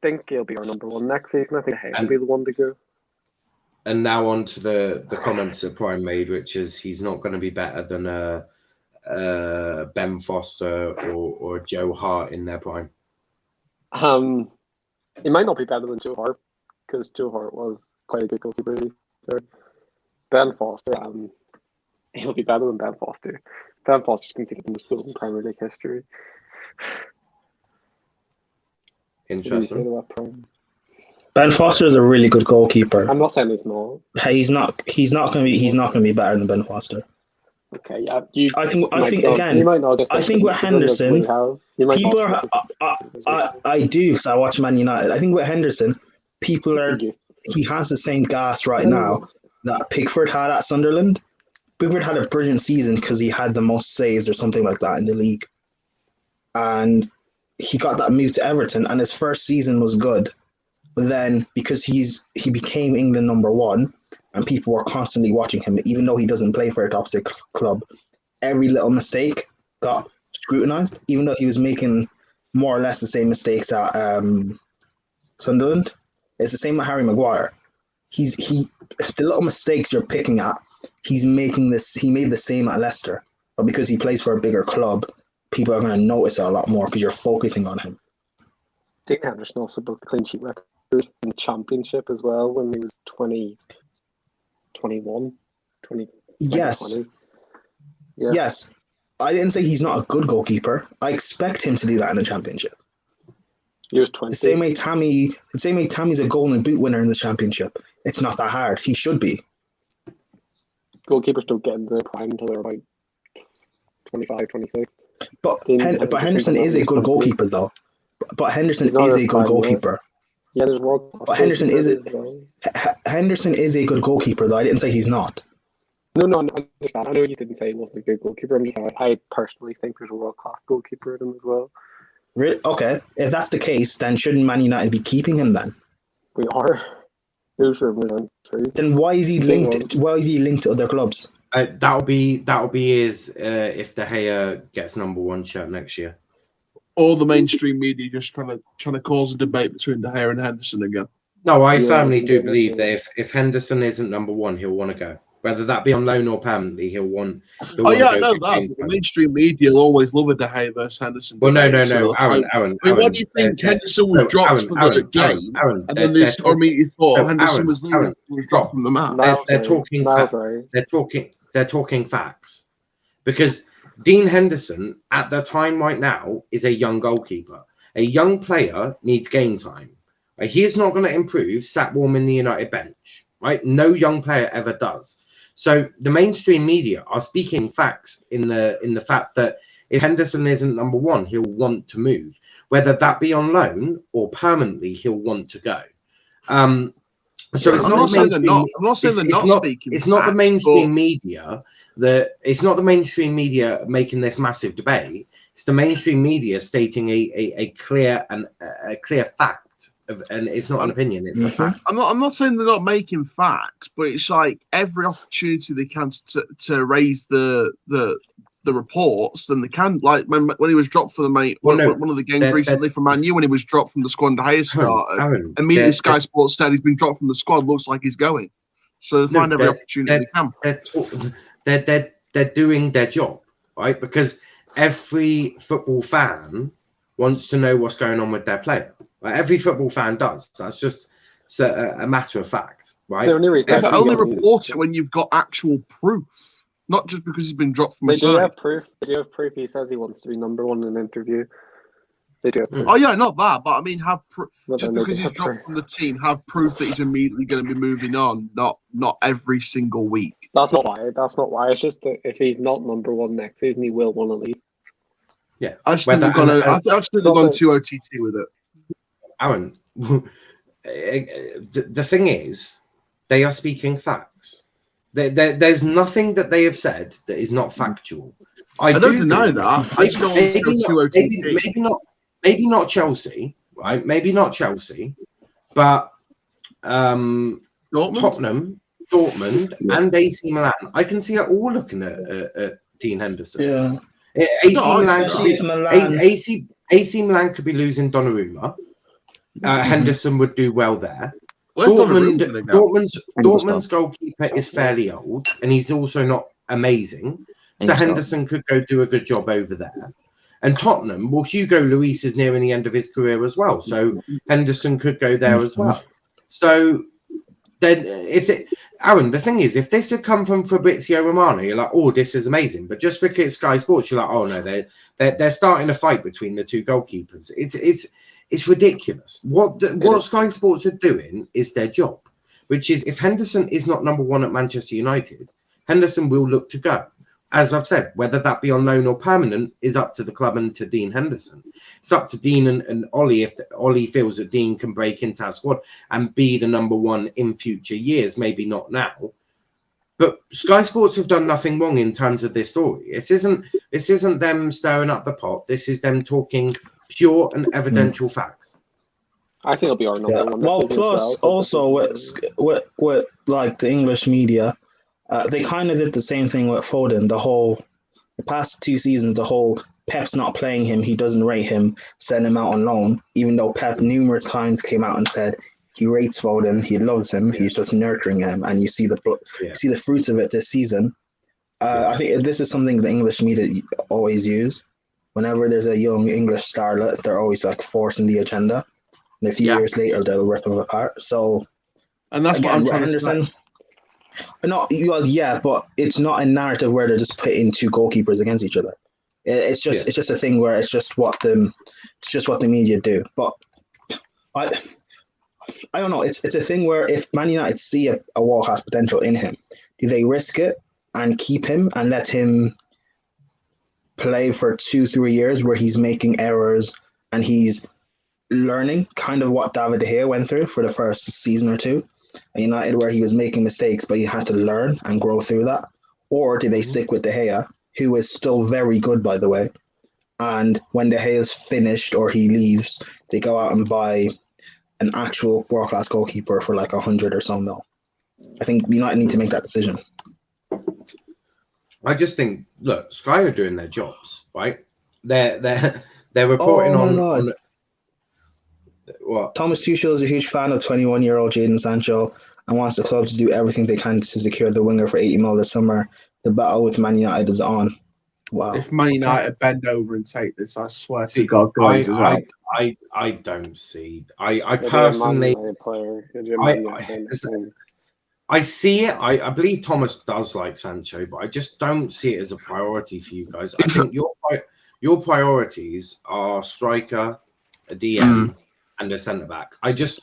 think he'll be our number one next season. I think he'll be the one to go. And now on to the comments that Prime made, which is he's not going to be better than Ben Foster or Joe Hart in their prime. He might not be better than Joe Hart because Joe Hart was quite a good goalkeeper. Ben Foster, he'll be better than Ben Foster. Ben Foster's conceded the most goals in Premier League history. Interesting. Ben Foster is a really good goalkeeper. I'm not saying he's not. He's not going to be better than Ben Foster. Okay, yeah. I think with Henderson, people are. I do because I watch Man United. I think with Henderson, people are. He has the same gas right now that Pickford had at Sunderland. Pickford had a brilliant season because he had the most saves or something like that in the league, and he got that move to Everton, and his first season was good. But then, because he became England number one, and people were constantly watching him, even though he doesn't play for a top six club, every little mistake got scrutinised, even though he was making more or less the same mistakes at Sunderland. It's the same with Harry Maguire. The little mistakes you're picking at, he made the same at Leicester. But because he plays for a bigger club, people are going to notice it a lot more because you're focusing on him. Dean Henderson also broke the clean sheet record in the Championship as well when he was 21. Yes. Yes. I didn't say he's not a good goalkeeper. I expect him to do that in the Championship. He was 20. The same way Tammy's a Golden Boot winner in the Championship. It's not that hard. He should be. Goalkeepers don't get into their prime until they're about 25, 26. But Henderson is a good goalkeeper, though. But Henderson is a good goalkeeper. Yeah, there's world. But Henderson is a good goalkeeper, though. I didn't say he's not. No, I understand. I know you didn't say he wasn't a good goalkeeper. I'm just saying I personally think there's a world-class goalkeeper in him as well. Really? Okay. If that's the case, then shouldn't Man United be keeping him then? We are. Those rumors aren't true. Then why is he linked? Why is he linked to other clubs? That'll be his if De Gea gets number one shirt next year. All the mainstream media just trying to cause a debate between De Gea and Henderson again. No, I firmly do believe that if Henderson isn't number one, he'll want to go. Whether that be on loan or permanently, he'll want. I know that. But the mainstream media will always love a De Gea versus Henderson. Well, no, Aaron. Why do you think Henderson was dropped for the game? And then you thought Henderson was dropped from the map. They're talking facts, because Dean Henderson at the time right now is a young goalkeeper. A young player needs game time. He is not going to improve sat warm in the United bench. Right? No young player ever does. So the mainstream media are speaking facts in the fact that if Henderson isn't number one, he'll want to move. Whether that be on loan or permanently, he'll want to go. So it's not the mainstream media it's not the mainstream media making this massive debate. It's the mainstream media stating a clear fact. And it's not an opinion, it's a fact. I'm not saying they're not making facts, but it's like every opportunity they can to raise the the reports, then they can. Like when he was dropped for the one of the games recently for Man U, when he was dropped from the squad and De Gea started, immediately Sky Sports said he's been dropped from the squad. Looks like he's going. So they find every opportunity they can. They're doing their job, right? Because every football fan wants to know what's going on with their player. Like, every football fan does. That's just a matter of fact, right? Only report it when you've got actual proof. Not just because he's been dropped from a side. They do have proof. He says he wants to be number one in an interview. They do have proof. Oh, yeah, not that. But I mean, just because he's dropped from the team, have proof that he's immediately going to be moving on, not every single week. That's not why. It's just that if he's not number one next season, he will want to leave. Yeah. I just think they've gone too OTT with it. Aaron, the thing is, they are speaking facts. There's nothing that they have said that is not factual. I don't deny that. I just don't want to go too OTT. Maybe not Chelsea, right? Maybe not Chelsea, but Tottenham, Dortmund, and AC Milan. I can see it all looking at Dean Henderson. Yeah. AC Milan could be losing Donnarumma. Henderson would do well there. Dortmund's goalkeeper is fairly old, and he's also not amazing. So Henderson could go do a good job over there. And Tottenham, well, Hugo Lloris is nearing the end of his career as well, so Henderson could go there as well. So then, Aaron, the thing is, if this had come from Fabrizio Romano, you're like, oh, this is amazing. But just because it's Sky Sports, you're like, oh no, they're starting a fight between the two goalkeepers. It's ridiculous. What Sky Sports are doing is their job, which is if Henderson is not number one at Manchester United, Henderson will look to go. As I've said, whether that be on loan or permanent is up to the club and to Dean Henderson. It's up to Dean and Ollie if Ollie feels that Dean can break into our squad and be the number one in future years, maybe not now. But Sky Sports have done nothing wrong in terms of this story. This isn't them stirring up the pot. This is them talking pure and evidential facts. I think it'll be our number one. Well, plus also with like the English media, they kind of did the same thing with Foden. The past 2 seasons, the whole Pep's not playing him, he doesn't rate him, send him out on loan. Even though Pep numerous times came out and said he rates Foden, he loves him, he's just nurturing him, and you see the fruits of it this season. I think this is something the English media always use. Whenever there's a young English starlet, they're always like forcing the agenda. And a few years later, they'll rip them apart. So, and that's what I'm trying to say. But it's not a narrative where they're just putting two goalkeepers against each other. It's just a thing where it's just what the media do. But I don't know. It's a thing where if Man United see a wall has potential in him, do they risk it and keep him and let him play for 2-3 years where he's making errors and he's learning, kind of what David De Gea went through for the first season or two at United, where he was making mistakes but he had to learn and grow through that? Or do they stick with De Gea, who is still very good, by the way, and when De Gea is finished or he leaves, they go out and buy an actual world-class goalkeeper for like 100 or so mil? I think United need to make that decision. I just think, look, Sky are doing their jobs, right? They're reporting on what? Thomas Tuchel is a huge fan of 21-year-old Jadon Sancho and wants the club to do everything they can to secure the winger for 80 mil this summer. The battle with Man United is on. Wow. If Man United bend over and take this, I swear to God, guys, I don't see. I personally, I see it. I believe Thomas does like Sancho, but I just don't see it as a priority for you guys. I think your priorities are striker, a DM, and a centre back. I don't see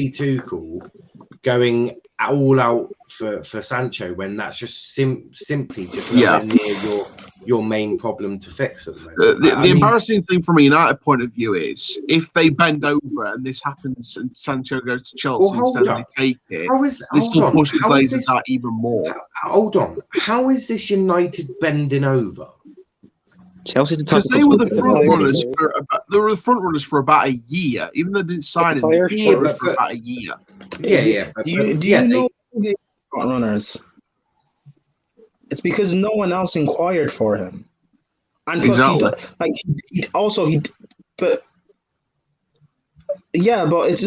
Tuchel going all out for Sancho when that's just simply just nowhere near your main problem to fix at the moment. The embarrassing thing from a United point of view is if they bend over and this happens and Sancho goes to Chelsea instead of they take it, this will push the Glazers out even more. Hold on. How is this United bending over? Chelsea's because they were the front runners. They were the front runners for about a year, even though they didn't sign him. For about a year. Yeah. Do you know the front runners? It's because no one else inquired for him, and plus but yeah, but it's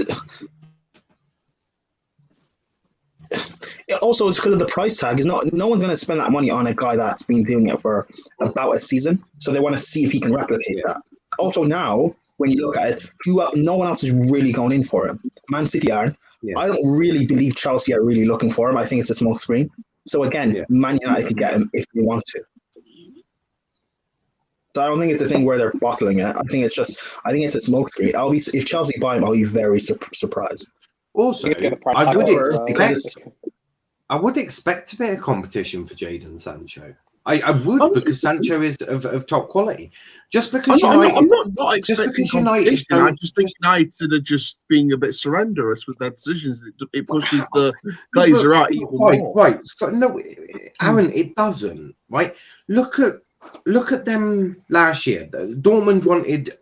also it's because of the price tag. Is not no one's going to spend that money on a guy that's been doing it for about a season, so they want to see if he can replicate that. Also now, when you look at it, no one else is really going in for him. Man City aren't. Yeah. I don't really believe Chelsea are really looking for him. I think it's a smokescreen. So again, Man United could get him if they want to. So I don't think it's the thing where they're bottling it. I think it's a smokescreen. If Chelsea buy him, I'll be very surprised. Also, I would expect a bit of competition for Jadon Sancho. I would because Sancho is of top quality. Just because I'm not expecting competition. I just think United are just being a bit surrenderous with their decisions. It pushes the Glazer out even more. Right. No, Aaron, it doesn't. Right. Look at them last year. Dortmund wanted.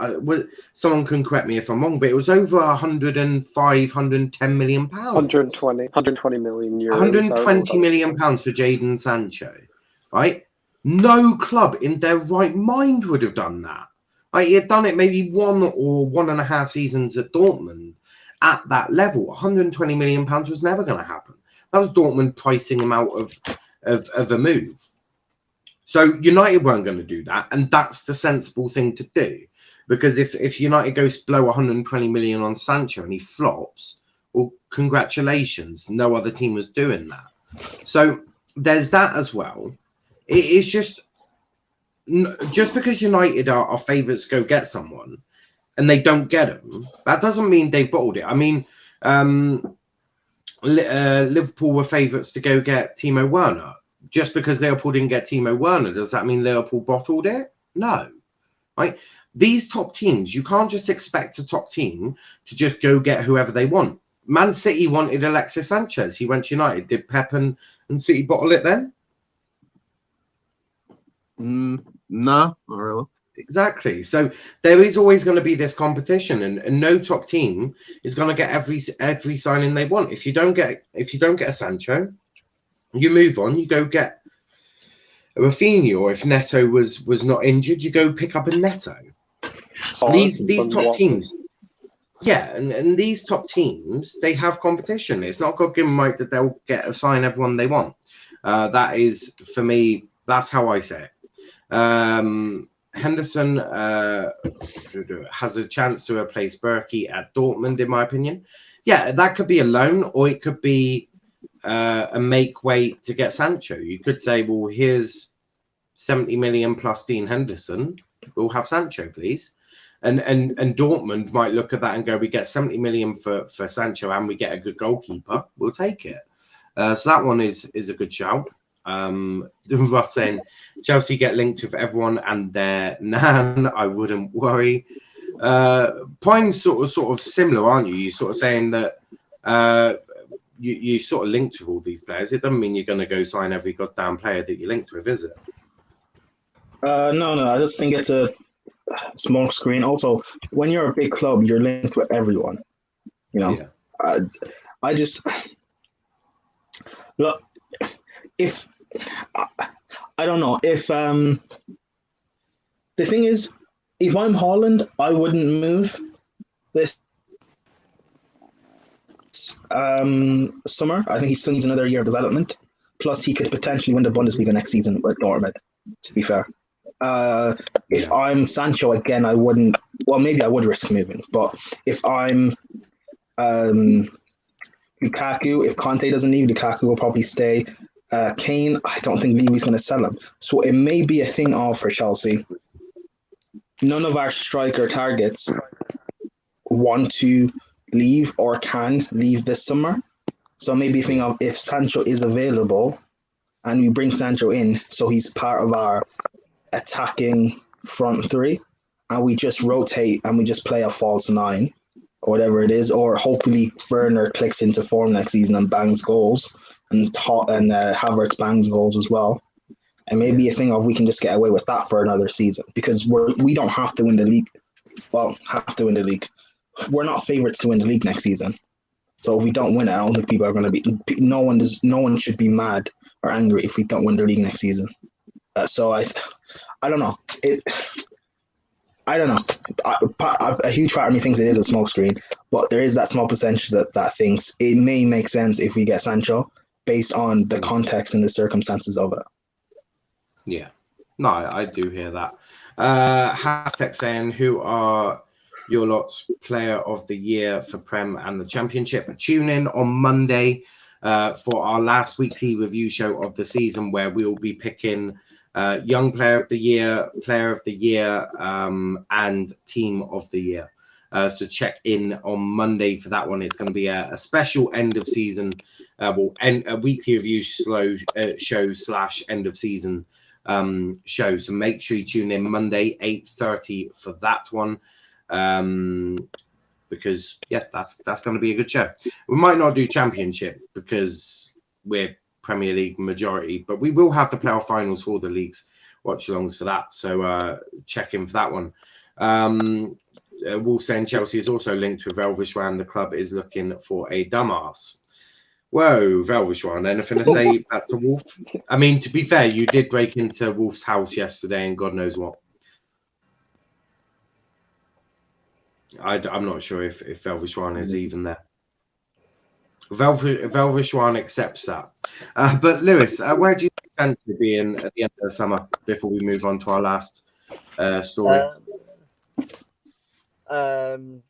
Someone can correct me if I'm wrong, but it was over 110 million pounds. 120 million euros. 120 million pounds for Jadon Sancho. Right. No club in their right mind would have done that. Like, he had done it maybe 1 or 1.5 seasons at Dortmund at that level. 120 million pounds was never going to happen. That was Dortmund pricing him out of a move. So United weren't going to do that, and that's the sensible thing to do. Because if United goes below 120 million on Sancho and he flops, well, congratulations. No other team was doing that. So there's that as well. It's just because United are favourites to go get someone and they don't get them, that doesn't mean they've bottled it. I mean, Liverpool were favourites to go get Timo Werner. Just because Liverpool didn't get Timo Werner, does that mean Liverpool bottled it? No. Right? These top teams, you can't just expect a top team to just go get whoever they want. Man City wanted Alexis Sanchez. He went to United. Did Pep and City bottle it then? No, not really. Exactly. So there is always going to be this competition, and no top team is going to get every signing they want. If you don't get a Sancho, you move on. You go get a Rafinha, or if Neto was not injured, you go pick up a Neto. These top teams, and these top teams, they have competition. It's not God given right that they'll sign everyone they want. That is, for me, that's how I say it. Henderson has a chance to replace Berkey at Dortmund, in my opinion. Yeah, that could be a loan, or it could be a make weight to get Sancho. You could say, well, here's 70 million plus Dean Henderson. We'll have Sancho, please. And Dortmund might look at that and go, we get 70 million for Sancho and we get a good goalkeeper. We'll take it. So that one is a good shout. Russ saying Chelsea get linked with everyone and their nan. I wouldn't worry. Prime's sort of similar, aren't you? You're sort of saying that you sort of linked with all these players. It doesn't mean you're going to go sign every goddamn player that you're linked with, is it? No. I just think it's a small screen. Also, when you're a big club, you're linked with everyone. You know, I just look if. I don't know if the thing is, if I'm Haaland, I wouldn't move this summer. I think he still needs another year of development. Plus, he could potentially win the Bundesliga next season with Dortmund. To be fair, if I'm Sancho again, I wouldn't. Well, maybe I would risk moving, but if I'm Lukaku, if Conte doesn't leave, Lukaku will probably stay. Kane, I don't think Levy's going to sell him. So it may be a thing for Chelsea. None of our striker targets want to leave or can leave this summer. So maybe a thing of if Sancho is available and we bring Sancho in, so he's part of our attacking front three, and we just rotate and we just play a false nine or whatever it is, or hopefully Werner clicks into form next season and bangs goals. And Havertz bangs goals as well. And maybe a thing of we can just get away with that for another season because we don't have to win the league. Well, have to win the league. We're not favourites to win the league next season. So if we don't win it, I don't think people are going to be. No one should be mad or angry if we don't win the league next season. So I don't know. I don't know. A huge part of me thinks it is a smokescreen, but there is that small percentage that thinks it may make sense if we get Sancho based on the context and the circumstances of it. Yeah. No, I do hear that. Hashtag saying, who are your lot's player of the year for Prem and the Championship? Tune in on Monday for our last weekly review show of the season, where we'll be picking young player of the year, and team of the year. So check in on Monday for that one. It's going to be a special end of season, a weekly review show / end of season show. So make sure you tune in Monday 8:30 for that one, because that's going to be a good show. We might not do Championship because we're Premier League majority, but we will have the playoff finals for the leagues watch alongs for that. So check in for that one. Wolf saying Chelsea is also linked with Velvishwan. The club is looking for a dumbass. Whoa, Velvishwan, anything to say back to Wolf? I mean, to be fair, you did break into Wolf's house yesterday and God knows what. I'm not sure if Velvishwan is even there. Velvishwan accepts that. But Lewis, where do you think Sancho will be in at the end of the summer before we move on to our last story?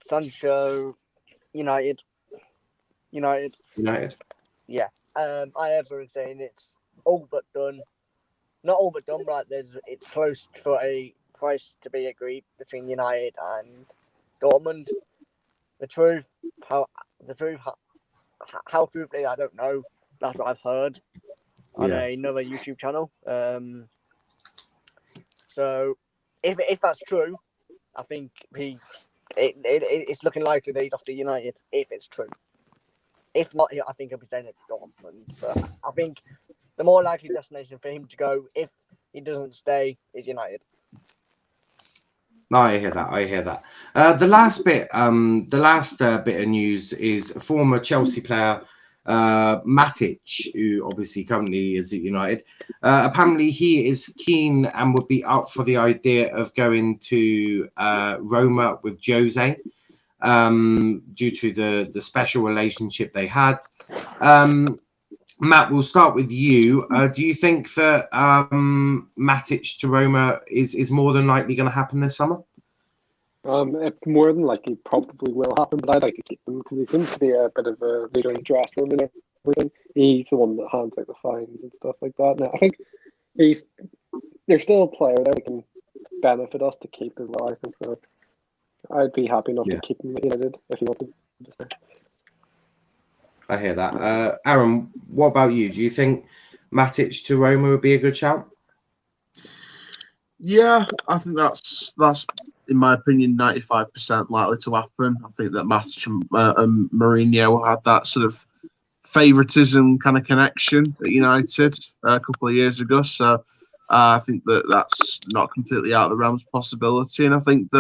Sancho, United. Yeah. I have been saying it's all but done. Not all but done, but it's close for a price to be agreed between United and Dortmund. How truthfully, I don't know. That's what I've heard on another YouTube channel. So if that's true, I think it's looking likely that he's off to United. If it's true, if not, I think he'll be staying at Dortmund. But I think the more likely destination for him to go, if he doesn't stay, is United. No, I hear that. The last bit of news is former Chelsea player Matic, who obviously currently is at United. Apparently, he is keen and would be up for the idea of going to Roma with Jose, due to the special relationship they had. Matt, we'll start with you. Do you think that Matic to Roma is more than likely going to happen this summer? It more than likely probably will happen, but I'd like to keep him because he seems to be a bit of a leader in the dressing room and everything. He's the one that hands out the fines and stuff like that. Now, I think there's still a player there that can benefit us to keep as well. I think so. I'd be happy enough to keep him at United if he wanted to stay. I hear that. Aaron, what about you? Do you think Matic to Roma would be a good shout? Yeah, I think that's in my opinion 95% likely to happen. I think that Matic and Mourinho had that sort of favouritism kind of connection at United a couple of years ago. So I think that's not completely out of the realms of possibility. And I think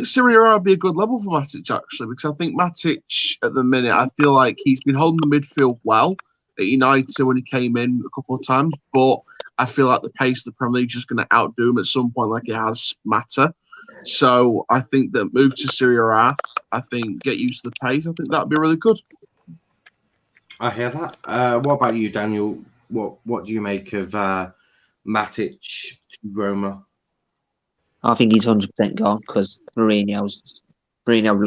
Serie A would be a good level for Matic, actually, because I think Matic, at the minute, I feel like he's been holding the midfield well at United when he came in a couple of times, but I feel like the pace of the Premier League is just going to outdo him at some point, like it has Mata. So I think that move to Serie A, I think get used to the pace, I think that would be really good. I hear that. What about you, Daniel? What do you make of Matic to Roma? I think he's 100% gone because Mourinho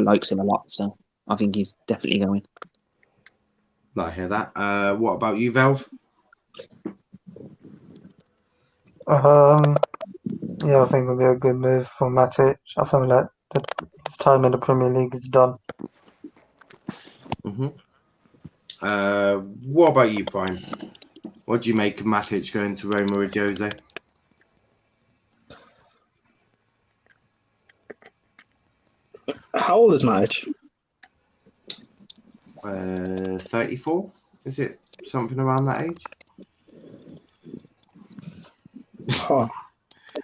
likes him a lot, so I think he's definitely going. I hear that. What about you, Velv? Yeah, I think it'll be a good move for Matic. I feel like his time in the Premier League is done. Mm-hmm. What about you, Brian? What do you make of Matic going to Roma with Jose? How old is Matic? 34? Is it something around that age? Oh,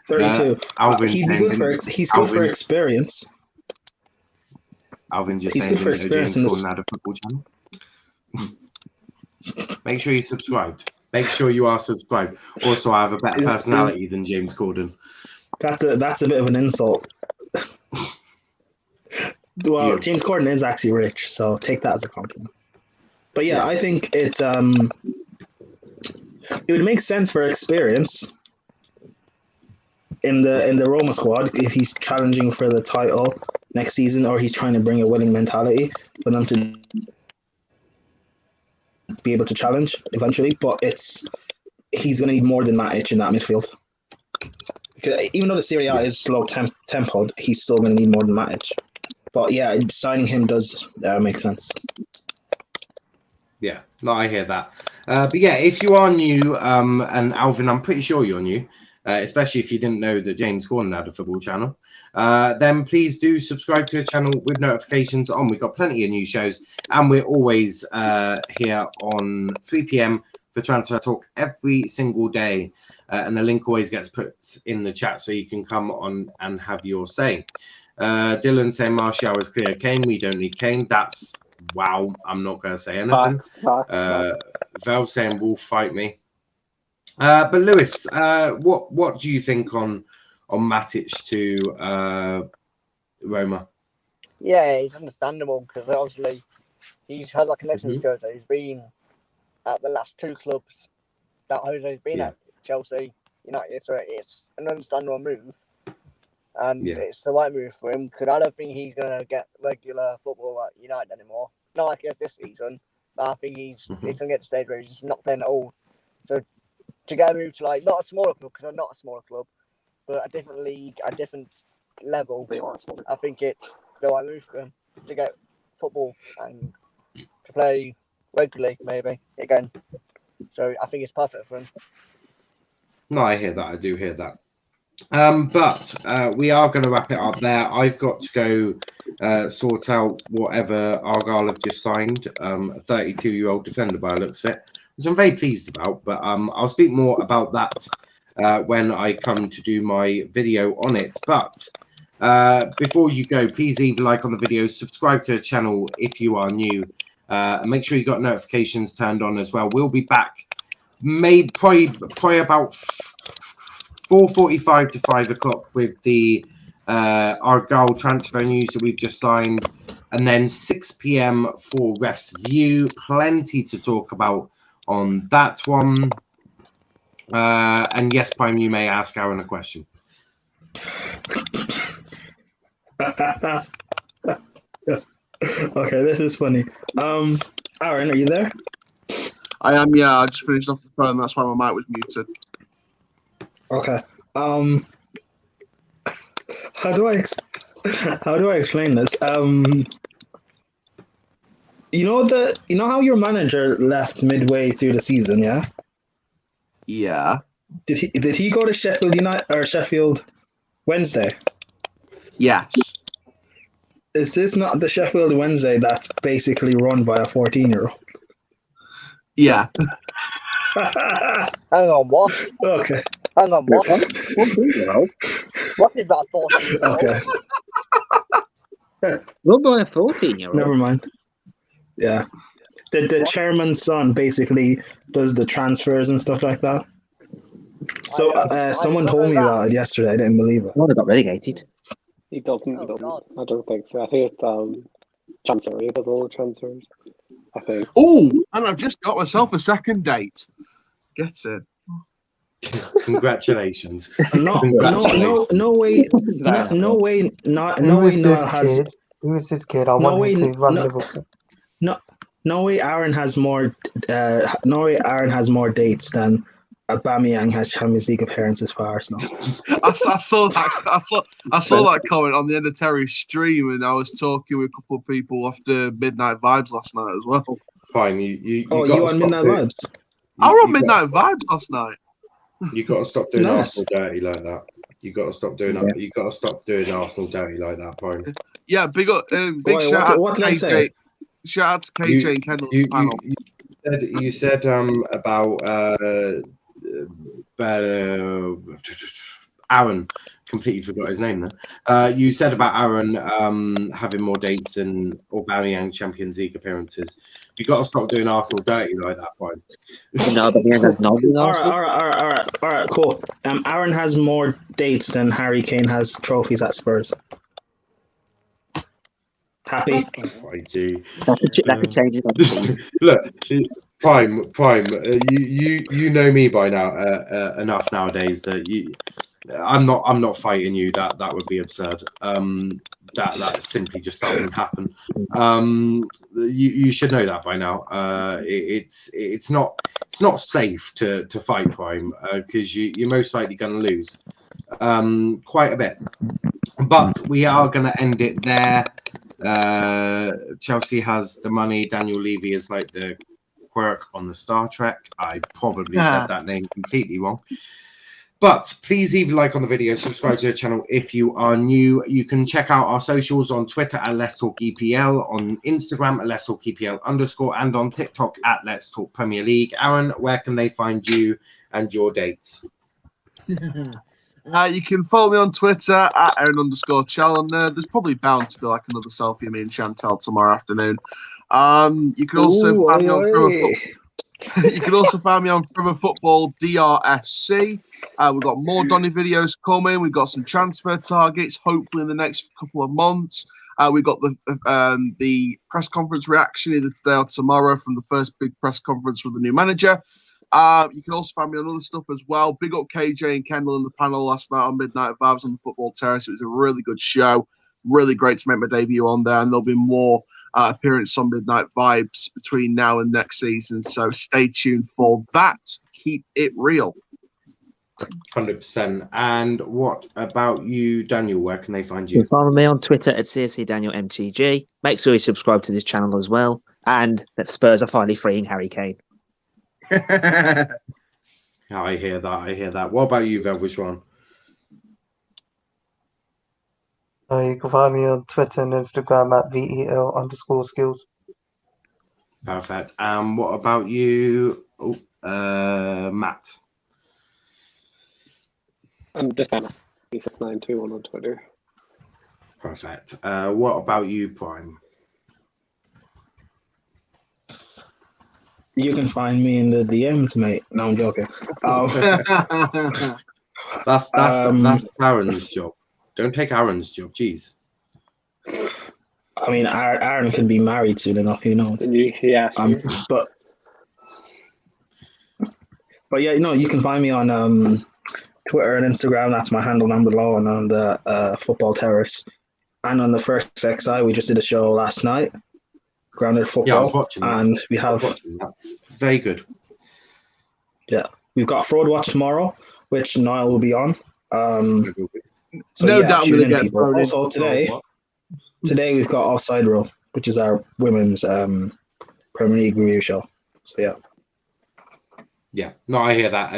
32. He's good for experience. Alvin just He's saying, good for didn't know experience James in this. Corden had a football channel. Make sure you subscribed. Make sure you are subscribed. Also, I have a better personality than James Corden. That's a bit of an insult. Well, James Corden is actually rich, so take that as a compliment. But yeah, I think it would make sense for experience in the Roma squad if he's challenging for the title next season, or he's trying to bring a winning mentality for them to be able to challenge eventually. But he's going to need more than Matic in that midfield. Even though the Serie A is slow tempoed, he's still going to need more than Matic. But yeah, signing him does make sense. Yeah, no, I hear that. But yeah, if you are new, and Alvin, I'm pretty sure you're new, especially if you didn't know that James Corden had a football channel, then please do subscribe to the channel with notifications on. We've got plenty of new shows, and we're always here on 3 p.m. for Transfer Talk every single day. And the link always gets put in the chat so you can come on and have your say. Dylan saying Martial is clear. Kane, we don't need Kane. That's wow. I'm not going to say anything. Valve saying Wolf fight me. But Lewis, what do you think on Matic to Roma? Yeah, it's understandable because obviously he's had that connection with Jose. He's been at the last two clubs that Jose's been at, Chelsea, United. So it's an understandable move, and it's the right move for him because I don't think he's going to get regular football at United anymore. Not like he has this season, but I think he's going to get to the stage where he's just not playing at all. So to get a move to not a smaller club, because they're not a smaller club, but a different league, a different level, I think it's the right move for him to get football and to play regularly, maybe again. So I think it's perfect for him. No, I hear that. I do hear that. But we are going to wrap it up there. I've got to go sort out whatever Argyle have just signed, a 32-year-old defender by the looks of it, which I'm very pleased about. But I'll speak more about that when I come to do my video on it. But before you go, please leave a like on the video, subscribe to the channel if you are new, and make sure you got notifications turned on as well. We'll be back probably about 4:45 to 5 o'clock with the Argyle transfer news that we've just signed, and then 6 p.m. for Ref's View. Plenty to talk about on that one. And yes, Prime, you may ask Aaron a question. Okay, this is funny. Aaron, are you there? I am, yeah. I just finished off the phone. That's why my mic was muted. Okay. How do I explain this? You know how your manager left midway through the season, yeah? Yeah. Did he go to Sheffield United or Sheffield Wednesday? Yes. Is this not the Sheffield Wednesday that's basically run by a 14-year-old? Yeah. Hang on, what? Okay. Hang on, what? 14-year-old? What is that 14-year-old? Okay. Run by a 14-year-old? Never mind. Yeah. The chairman's son basically does the transfers and stuff like that. So someone told me about it yesterday. I didn't believe it. Well, they got relegated. He doesn't. God. I don't think so. I think it's transfer. He does all the transfers. I think. Oh, and I've just got myself a second date. Get it. Congratulations. No way. No way. No way. Who is this kid? I want him to run Liverpool. No way. Aaron has more. No way. Aaron has more dates than Aubameyang has Champions League appearances for Arsenal. I saw that. I saw that comment on the end of Terry's stream, and I was talking with a couple of people after Midnight Vibes last night as well. Fine, you on Midnight Vibes? I were on Midnight Vibes last night. You got to stop doing Nice. Arsenal dirty like that. You got to stop doing that. You got to stop doing Arsenal dirty like that, Brian. Yeah, big shout out to KJ. Shout out to KJ and Kendall's panel. You said about Aaron completely forgot his name then. You said about Aaron having more dates than Aubameyang Champions League appearances. You got to stop doing Arsenal dirty like that, Brian. No, but he has not been All Arsenal. right, cool. Aaron has more dates than Harry Kane has trophies at Spurs. Happy? I do. That could change it. Look, Prime. You know me by now enough nowadays that I'm not fighting you. That would be absurd. That simply just doesn't happen. You should know that by now. It's not safe to fight Prime because you're most likely going to lose quite a bit. But we are going to end it there. Chelsea has the money. Daniel Levy is like the quirk on the Star Trek. I probably said that name completely wrong. But please leave a like on the video, subscribe to the channel if you are new. You can check out our socials on Twitter at Let's Talk EPL, on Instagram at Let's Talk EPL _, and on TikTok at Let's Talk Premier League. Aaron, where can they find you and your dates? You can follow me on Twitter at Aaron_Challoner. There's probably bound to be like another selfie of me and Chantal tomorrow afternoon. You can also find me on You can also find me on Forever Football DRFC. We've got more Donny videos coming. We've got some transfer targets, hopefully in the next couple of months. We've got the press conference reaction either today or tomorrow from the first big press conference with the new manager. You can also find me on other stuff as well. Big up KJ and Kendall in the panel last night on Midnight Vibes on the Football Terrace. It was a really good show. Really great to make my debut on there, and there'll be more appearances on Midnight Vibes between now and next season. So stay tuned for that. Keep it real. 100%. And what about you, Daniel? Where can they find you? You can follow me on Twitter at CSCDanielMTG. Make sure you subscribe to this channel as well. And that Spurs are finally freeing Harry Kane. I hear that. What about you, Velvishwan? You can find me on Twitter and Instagram at VEL_skills. Perfect. What about you, Matt? I'm just Anna691 on Twitter. Perfect. What about you, Prime? You can find me in the DMs, mate. No, I'm joking. That's Aaron's job. Don't take Aaron's job, jeez. I mean, Aaron can be married soon enough. Who knows? Yeah. But yeah, no, you can find me on Twitter and Instagram. That's my handle down below, and on the Football Terrace, and on the First XI. We just did a show last night, Grounded Football. Yeah, I was watching that. And we have. It's very good. Yeah, we've got Fraud Watch tomorrow, which Niall will be on. So no yeah, doubt I'm going to get people. thrown Also today we've got Offside Rule, which is our women's Premier League review show. So yeah. Yeah, no, I hear that,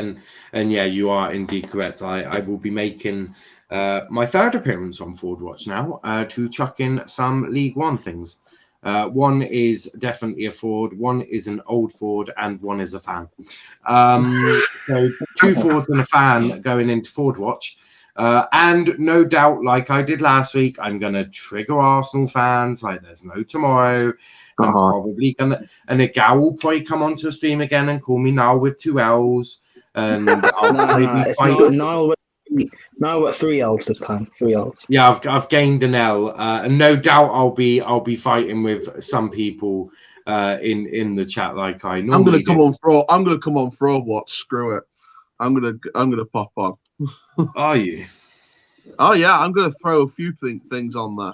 and yeah, you are indeed correct. I will be making my third appearance on Forward Watch now to chuck in some League One things. One is definitely a forward, one is an old forward, and one is a fan. So 2 forwards and a fan going into Forward Watch. And no doubt, like I did last week, I'm going to trigger Arsenal fans like there's no tomorrow. I'm probably going to, and a guy will probably come onto the stream again and call me Niall with 2 L's. And I'll probably fight. Niall with 3 L's this time. 3 L's. Yeah, I've gained an L, and no doubt I'll be fighting with some people in the chat like I normally I'm going to come do. I'm going to come on Fraud Watch. Screw it. I'm going to pop on. Are you? Oh yeah, I'm going to throw a few things on there.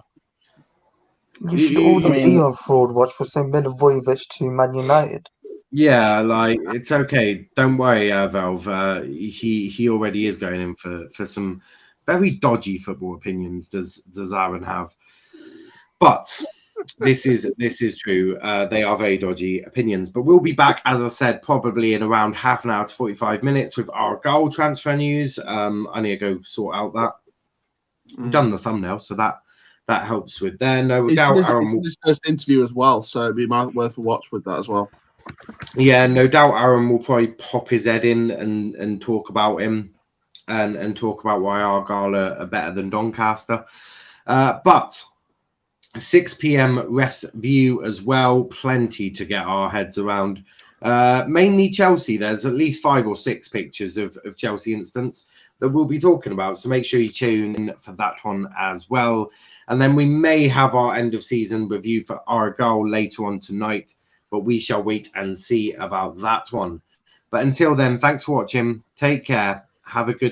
You should already be on Fraud Watch for saying Milivojevic to Man United. Yeah, like it's okay. Don't worry, Valve. He already is going in for some very dodgy football opinions. Does Aaron have? But this is true. They are very dodgy opinions. But we'll be back, as I said, probably in around half an hour to 45 minutes with our goal transfer news. I need to go sort out that. We've done the thumbnail, so that helps with there. No doubt, Aaron will... his first interview as well, so it'd be worth a watch with that as well. Yeah, no doubt, Aaron will probably pop his head in and talk about him. and talk about why Argyle are better than Doncaster. But 6 p.m. refs view as well, plenty to get our heads around. Mainly Chelsea. There's at least 5 or 6 pictures of Chelsea incidents that we'll be talking about, so make sure you tune in for that one as well. And then we may have our end of season review for Argyle later on tonight, but we shall wait and see about that one. But until then, thanks for watching. Take care. Have a good day.